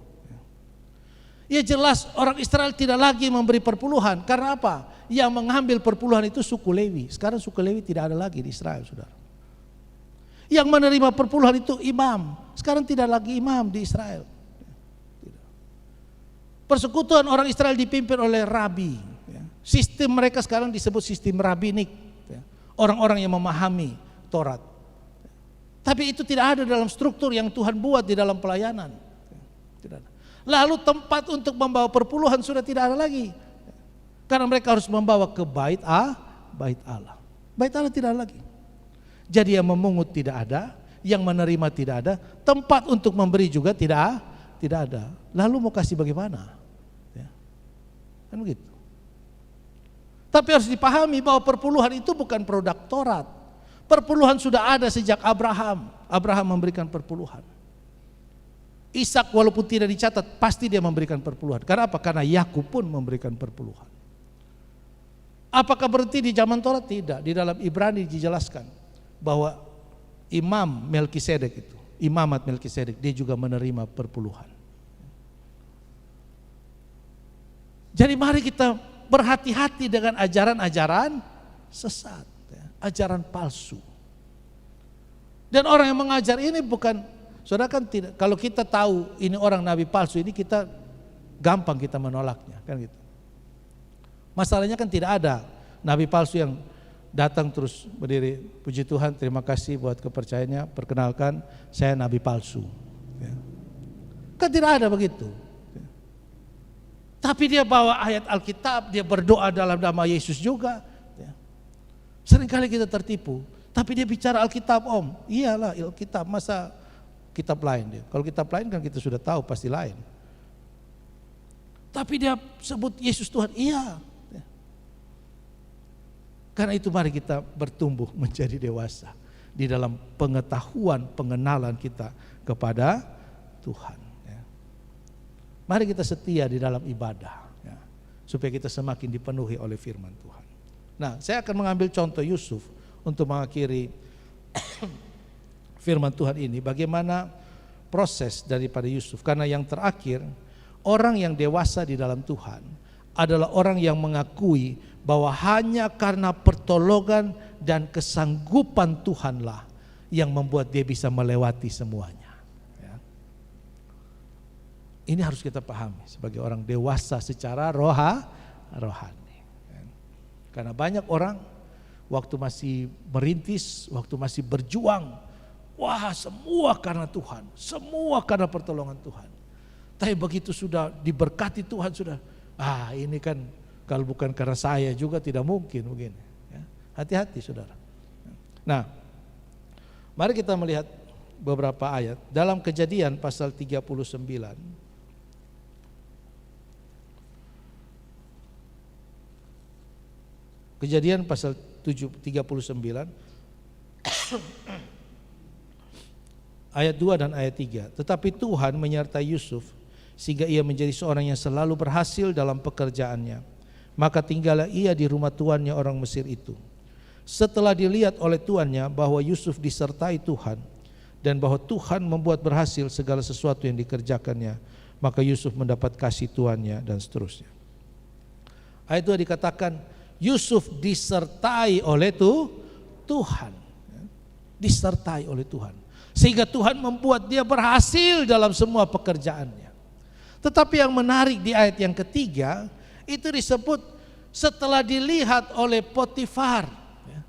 [SPEAKER 3] Ya jelas orang Israel tidak lagi memberi perpuluhan. Karena apa? Yang mengambil perpuluhan itu suku Lewi. Sekarang suku Lewi tidak ada lagi di Israel, saudara. Yang menerima perpuluhan itu imam. Sekarang tidak lagi imam di Israel. Persekutuan orang Israel dipimpin oleh rabi. Sistem mereka sekarang disebut sistem rabinik. Orang-orang yang memahami Taurat. Tapi itu tidak ada dalam struktur yang Tuhan buat di dalam pelayanan. Tidak ada. Lalu tempat untuk membawa perpuluhan sudah tidak ada lagi. Karena mereka harus membawa ke bait Allah. Bait Allah tidak ada lagi. Jadi yang memungut tidak ada, yang menerima tidak ada, tempat untuk memberi juga tidak ada. Lalu mau kasih bagaimana? Ya. Kan begitu. Tapi harus dipahami bahwa perpuluhan itu bukan produk Taurat. Perpuluhan sudah ada sejak Abraham. Abraham memberikan perpuluhan. Ishak walaupun tidak dicatat pasti dia memberikan perpuluhan. Karena apa? Karena Yakub pun memberikan perpuluhan. Apakah berarti di zaman Taurat? Tidak. Di dalam Ibrani dijelaskan bahwa Imam Melkisedek itu, Imamat Melkisedek, dia juga menerima perpuluhan. Jadi mari kita berhati-hati dengan ajaran-ajaran sesat, ajaran palsu. Dan orang yang mengajar ini bukan, saudara kan tidak, kalau kita tahu ini orang nabi palsu ini kita gampang kita menolaknya, kan gitu. Masalahnya kan tidak ada nabi palsu yang datang terus berdiri, puji Tuhan terima kasih buat kepercayaannya, perkenalkan saya nabi palsu. Kan tidak ada begitu. Tapi dia bawa ayat Alkitab, dia berdoa dalam nama Yesus juga. Seringkali kita tertipu. Tapi dia bicara Alkitab om, iyalah Alkitab, masa kitab lain dia. Kalau kitab lain kan kita sudah tahu pasti lain. Tapi dia sebut Yesus Tuhan, iya. Karena itu mari kita bertumbuh menjadi dewasa di dalam pengetahuan, pengenalan kita kepada Tuhan. Mari kita setia di dalam ibadah, supaya kita semakin dipenuhi oleh firman Tuhan. Nah, saya akan mengambil contoh Yusuf untuk mengakhiri firman Tuhan ini. Bagaimana proses daripada Yusuf? Karena yang terakhir, orang yang dewasa di dalam Tuhan adalah orang yang mengakui bahwa hanya karena pertolongan dan kesanggupan Tuhanlah yang membuat dia bisa melewati semuanya. Ini harus kita pahami sebagai orang dewasa secara rohani. Karena banyak orang waktu masih merintis, waktu masih berjuang, wah semua karena Tuhan, semua karena pertolongan Tuhan. Tapi begitu sudah diberkati Tuhan sudah, ini kan kalau bukan karena saya juga tidak mungkin begini. Hati-hati saudara. Nah, mari kita melihat beberapa ayat dalam Kejadian pasal 39. Kejadian pasal 39 ayat 2 dan ayat 3. Tetapi Tuhan menyertai Yusuf sehingga ia menjadi seorang yang selalu berhasil dalam pekerjaannya. Maka tinggallah ia di rumah tuannya orang Mesir itu. Setelah dilihat oleh tuannya bahwa Yusuf disertai Tuhan dan bahwa Tuhan membuat berhasil segala sesuatu yang dikerjakannya, maka Yusuf mendapat kasih tuannya dan seterusnya. Ayat 2 dikatakan Yusuf disertai oleh Tuhan, disertai oleh Tuhan, sehingga Tuhan membuat dia berhasil dalam semua pekerjaannya. Tetapi yang menarik di ayat yang ketiga, Itu disebut setelah dilihat oleh Potifar ya,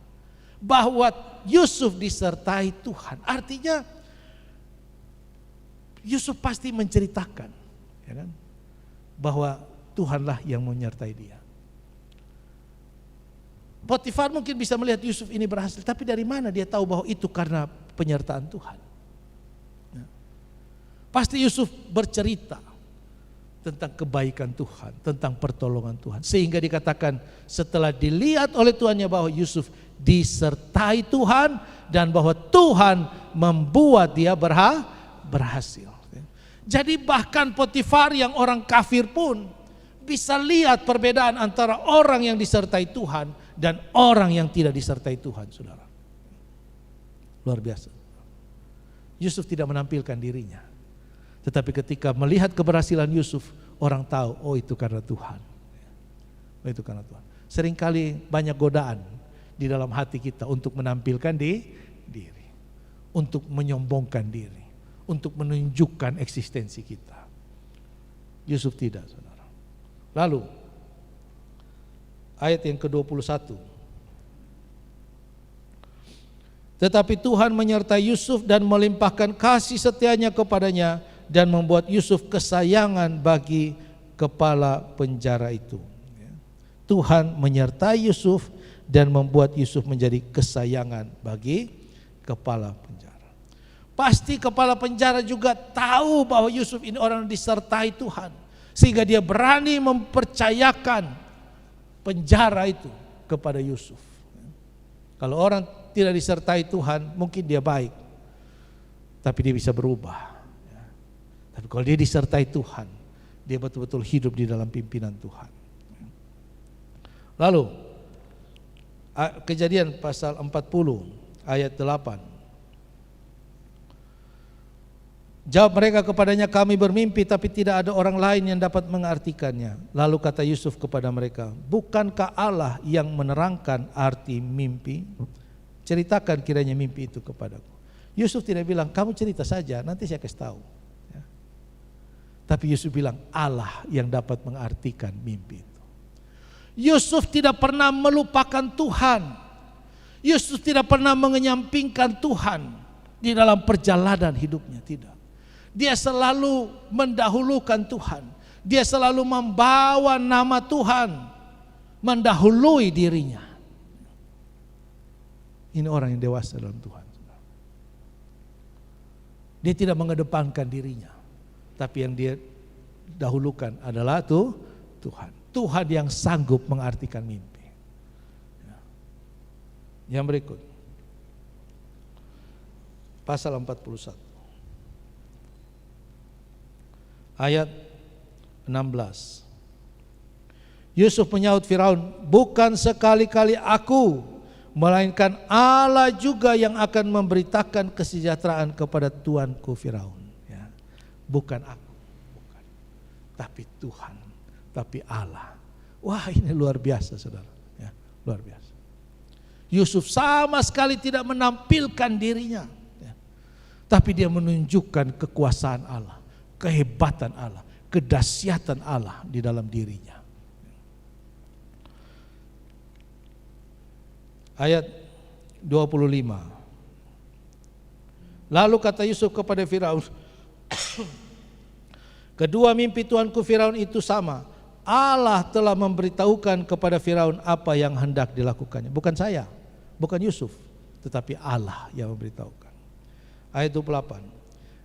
[SPEAKER 3] bahwa Yusuf disertai Tuhan. Artinya Yusuf pasti menceritakan ya kan, bahwa Tuhanlah yang menyertai dia. Potifar mungkin bisa melihat Yusuf ini berhasil, tapi dari mana dia tahu bahwa itu karena penyertaan Tuhan? Ya. Pasti Yusuf bercerita tentang kebaikan Tuhan, tentang pertolongan Tuhan, sehingga dikatakan setelah dilihat oleh tuannya bahwa Yusuf disertai Tuhan dan bahwa Tuhan membuat dia berhasil. Jadi bahkan Potifar yang orang kafir pun bisa lihat perbedaan antara orang yang disertai Tuhan dan orang yang tidak disertai Tuhan, saudara. Luar biasa. Yusuf tidak menampilkan dirinya, tetapi ketika melihat keberhasilan Yusuf, orang tahu, oh itu karena Tuhan. Oh itu karena Tuhan. Seringkali banyak godaan di dalam hati kita untuk menampilkan diri, untuk menyombongkan diri, untuk menunjukkan eksistensi kita. Yusuf tidak, saudara. Lalu ayat yang ke-21. Tetapi Tuhan menyertai Yusuf dan melimpahkan kasih setianya kepadanya dan membuat Yusuf kesayangan bagi kepala penjara itu. Tuhan menyertai Yusuf dan membuat Yusuf menjadi kesayangan bagi kepala penjara. Pasti kepala penjara juga tahu bahwa Yusuf ini orang yang disertai Tuhan, sehingga dia berani mempercayakan penjara itu kepada Yusuf. Kalau orang tidak disertai Tuhan, mungkin dia baik, tapi dia bisa berubah. Tapi kalau dia disertai Tuhan, dia betul-betul hidup di dalam pimpinan Tuhan. Lalu Kejadian pasal 40 ayat 8. Jawab mereka kepadanya, kami bermimpi tapi tidak ada orang lain yang dapat mengartikannya. Lalu kata Yusuf kepada mereka, bukankah Allah yang menerangkan arti mimpi? Ceritakan kiranya mimpi itu kepadaku. Yusuf tidak bilang, kamu cerita saja nanti saya kasih tahu. Ya. Tapi Yusuf bilang, Allah yang dapat mengartikan mimpi itu. Yusuf tidak pernah melupakan Tuhan. Yusuf tidak pernah mengenyampingkan Tuhan di dalam perjalanan hidupnya, tidak. Dia selalu mendahulukan Tuhan. Dia selalu membawa nama Tuhan mendahului dirinya. Ini orang yang dewasa dalam Tuhan. Dia tidak mengedepankan dirinya, tapi yang dia dahulukan adalah Tuhan. Tuhan yang sanggup mengartikan mimpi. Yang berikut, pasal 41 ayat 16. Yusuf menyaut Firaun, bukan sekali-kali aku, melainkan Allah juga yang akan memberitakan kesejahteraan kepada tuanku Firaun. Ya. Bukan aku, bukan. Tapi Tuhan, tapi Allah. Wah, ini luar biasa, saudara. Ya, luar biasa. Yusuf sama sekali tidak menampilkan dirinya, ya. Tapi dia menunjukkan kekuasaan Allah, kehebatan Allah, kedahsyatan Allah di dalam dirinya. Ayat 25. Lalu kata Yusuf kepada Firaun, kedua mimpi tuanku Firaun itu sama. Allah telah memberitahukan kepada Firaun apa yang hendak dilakukannya. Bukan saya, bukan Yusuf, tetapi Allah yang memberitahukan. Ayat 28.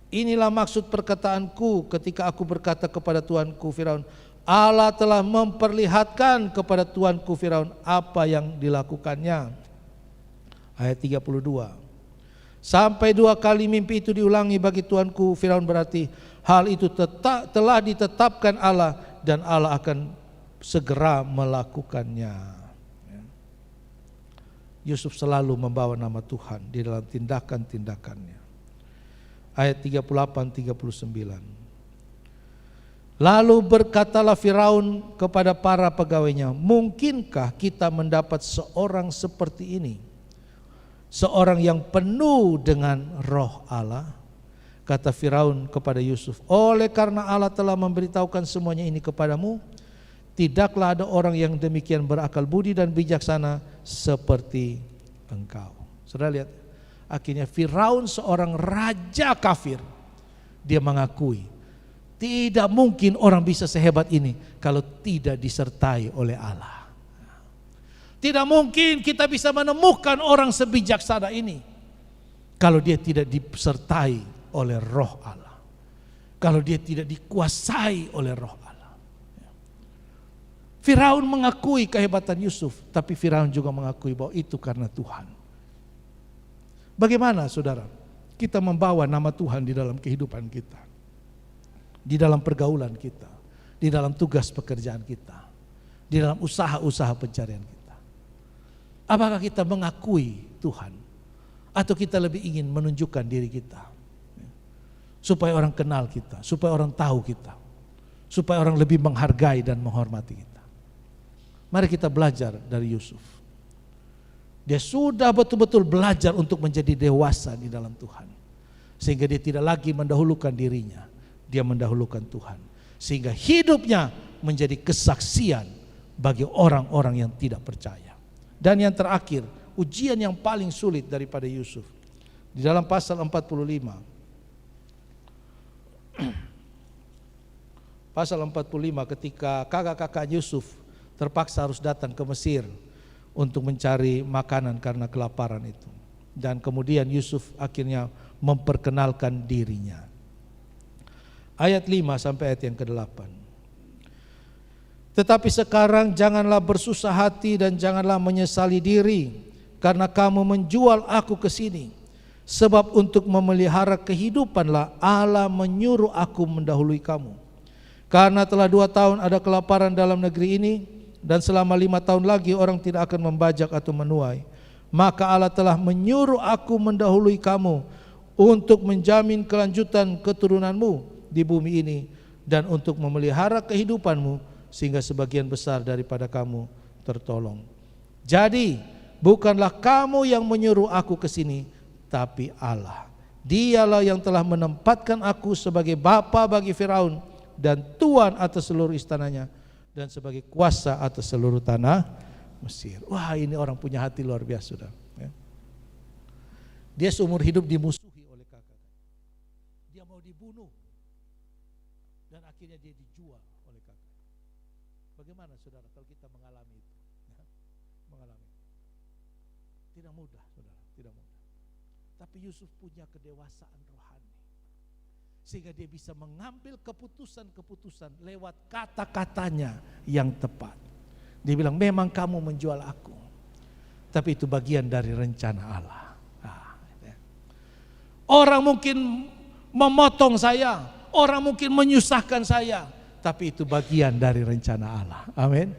[SPEAKER 3] Inilah maksud perkataanku ketika aku berkata kepada tuanku Firaun, Allah telah memperlihatkan kepada tuanku Firaun apa yang dilakukannya. Ayat 32. Sampai 2 kali mimpi itu diulangi bagi tuanku Firaun, berarti hal itu telah ditetapkan Allah dan Allah akan segera melakukannya. Yusuf selalu membawa nama Tuhan di dalam tindakan-tindakannya. Ayat 38-39. Lalu berkatalah Firaun kepada para pegawainya, mungkinkah kita mendapat seorang seperti ini, seorang yang penuh dengan roh Allah? Kata Firaun kepada Yusuf, oleh karena Allah telah memberitahukan semuanya ini kepadamu, tidaklah ada orang yang demikian berakal budi dan bijaksana seperti engkau. Saudara lihat, akhirnya Firaun seorang raja kafir, dia mengakui tidak mungkin orang bisa sehebat ini kalau tidak disertai oleh Allah. Tidak mungkin kita bisa menemukan orang sebijaksana ini kalau dia tidak disertai oleh Roh Allah, kalau dia tidak dikuasai oleh Roh Allah. Firaun mengakui kehebatan Yusuf, tapi Firaun juga mengakui bahwa itu karena Tuhan. Bagaimana saudara kita membawa nama Tuhan di dalam kehidupan kita, di dalam pergaulan kita, di dalam tugas pekerjaan kita, di dalam usaha-usaha pencarian kita? Apakah kita mengakui Tuhan, atau kita lebih ingin menunjukkan diri kita supaya orang kenal kita, supaya orang tahu kita, supaya orang lebih menghargai dan menghormati kita? Mari kita belajar dari Yusuf. Dia sudah betul-betul belajar untuk menjadi dewasa di dalam Tuhan, sehingga dia tidak lagi mendahulukan dirinya, dia mendahulukan Tuhan, sehingga hidupnya menjadi kesaksian bagi orang-orang yang tidak percaya. Dan yang terakhir, ujian yang paling sulit daripada Yusuf, di dalam pasal 45. Pasal 45, ketika kakak-kakak Yusuf terpaksa harus datang ke Mesir untuk mencari makanan karena kelaparan itu. Dan kemudian Yusuf akhirnya memperkenalkan dirinya. Ayat 5 sampai ayat yang ke-8. Tetapi sekarang janganlah bersusah hati dan janganlah menyesali diri karena kamu menjual aku ke sini. Sebab untuk memelihara kehidupanlah Allah menyuruh aku mendahului kamu. Karena telah 2 tahun ada kelaparan dalam negeri ini, dan selama 5 tahun lagi orang tidak akan membajak atau menuai, maka Allah telah menyuruh aku mendahului kamu untuk menjamin kelanjutan keturunanmu di bumi ini dan untuk memelihara kehidupanmu sehingga sebagian besar daripada kamu tertolong. Jadi bukanlah kamu yang menyuruh aku ke sini, tapi Allah. Dialah yang telah menempatkan aku sebagai bapa bagi Firaun dan tuan atas seluruh istananya, dan sebagai kuasa atas seluruh tanah Mesir. Wah, ini orang punya hati luar biasa, saudara. Dia seumur hidup dimusuhi oleh kakak. Dia mau dibunuh dan akhirnya dia dijual oleh kakak. Bagaimana saudara kalau kita mengalami itu? Mengalami. Tidak mudah, saudara, tidak mudah. Tapi Yusuf punya kedewasaan rohani, sehingga dia bisa mengambil keputusan-keputusan lewat kata-katanya yang tepat. Dia bilang, memang kamu menjual aku, tapi itu bagian dari rencana Allah. Orang mungkin memotong saya, orang mungkin menyusahkan saya, tapi itu bagian dari rencana Allah. Amin.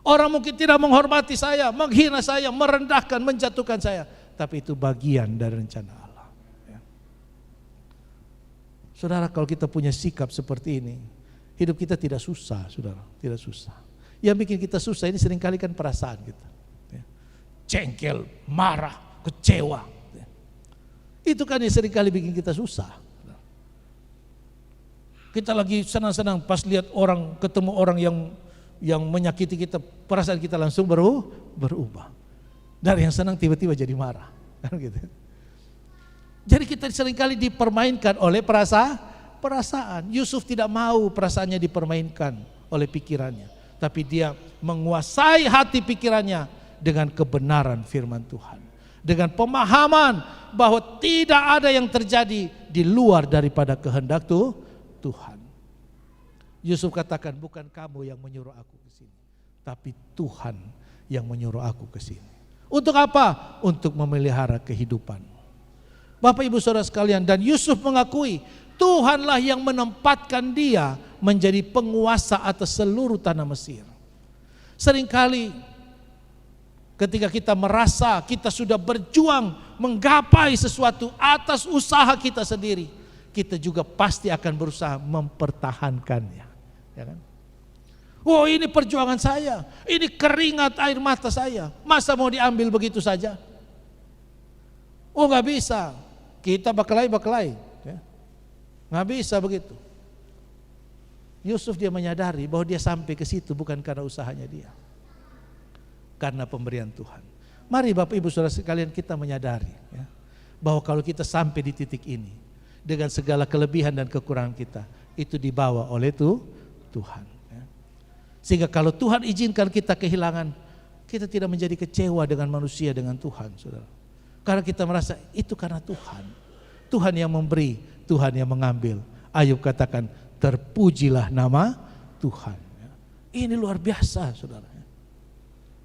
[SPEAKER 3] Orang mungkin tidak menghormati saya, menghina saya, merendahkan, menjatuhkan saya, tapi itu bagian dari rencana Allah. Saudara, kalau kita punya sikap seperti ini, hidup kita tidak susah, saudara, tidak susah. Yang bikin kita susah ini seringkali kan perasaan kita, jengkel, marah, kecewa. Itu kan yang seringkali bikin kita susah. Kita lagi senang-senang pas lihat orang, ketemu orang yang menyakiti kita, perasaan kita langsung berubah. Dari yang senang tiba-tiba jadi marah, kan gitu. Jadi kita seringkali dipermainkan oleh perasaan. Yusuf tidak mau perasaannya dipermainkan oleh pikirannya, tapi dia menguasai hati pikirannya dengan kebenaran firman Tuhan, dengan pemahaman bahwa tidak ada yang terjadi di luar daripada kehendak Tuhan. Yusuf katakan, bukan kamu yang menyuruh aku ke sini, tapi Tuhan yang menyuruh aku ke sini. Untuk apa? Untuk memelihara kehidupan. Bapak Ibu Saudara sekalian, dan Yusuf mengakui Tuhanlah yang menempatkan dia menjadi penguasa atas seluruh tanah Mesir. Seringkali ketika kita merasa kita sudah berjuang menggapai sesuatu atas usaha kita sendiri, kita juga pasti akan berusaha mempertahankannya, ya kan? Oh, ini perjuangan saya, ini keringat air mata saya, masa mau diambil begitu saja? Oh, nggak bisa. Kita berkelahi, ya. Nggak bisa begitu. Yusuf dia menyadari bahwa dia sampai ke situ bukan karena usahanya dia, karena pemberian Tuhan. Mari Bapak Ibu Saudara sekalian kita menyadari ya, bahwa kalau kita sampai di titik ini dengan segala kelebihan dan kekurangan kita, itu dibawa oleh Tuhan ya. Sehingga kalau Tuhan izinkan kita kehilangan, kita tidak menjadi kecewa dengan manusia, dengan Tuhan, saudara. Karena kita merasa itu karena Tuhan. Tuhan yang memberi, Tuhan yang mengambil. Ayub katakan, terpujilah nama Tuhan. Ini luar biasa, saudara.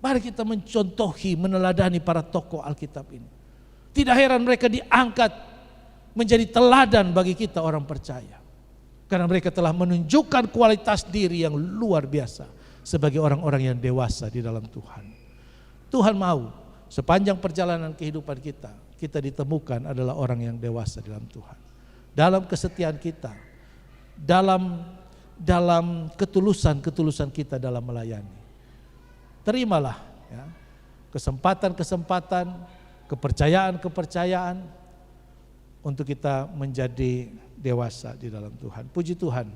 [SPEAKER 3] Mari kita mencontohi, meneladani para tokoh Alkitab ini. Tidak heran mereka diangkat menjadi teladan bagi kita orang percaya. Karena mereka telah menunjukkan kualitas diri yang luar biasa sebagai orang-orang yang dewasa di dalam Tuhan. Tuhan mau sepanjang perjalanan kehidupan kita, kita ditemukan adalah orang yang dewasa di dalam Tuhan. Dalam kesetiaan kita, dalam ketulusan kita dalam melayani. Terimalah ya, kesempatan-kesempatan, kepercayaan-kepercayaan untuk kita menjadi dewasa di dalam Tuhan. Puji Tuhan,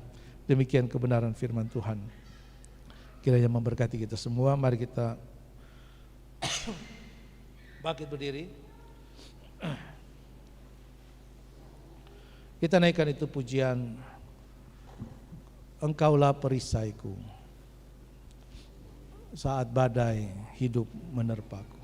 [SPEAKER 3] demikian kebenaran firman Tuhan. Kiranya memberkati kita semua. Mari kita bangkit berdiri. Kita naikkan itu pujian, Engkaulah perisaiku saat badai hidup menerpaku.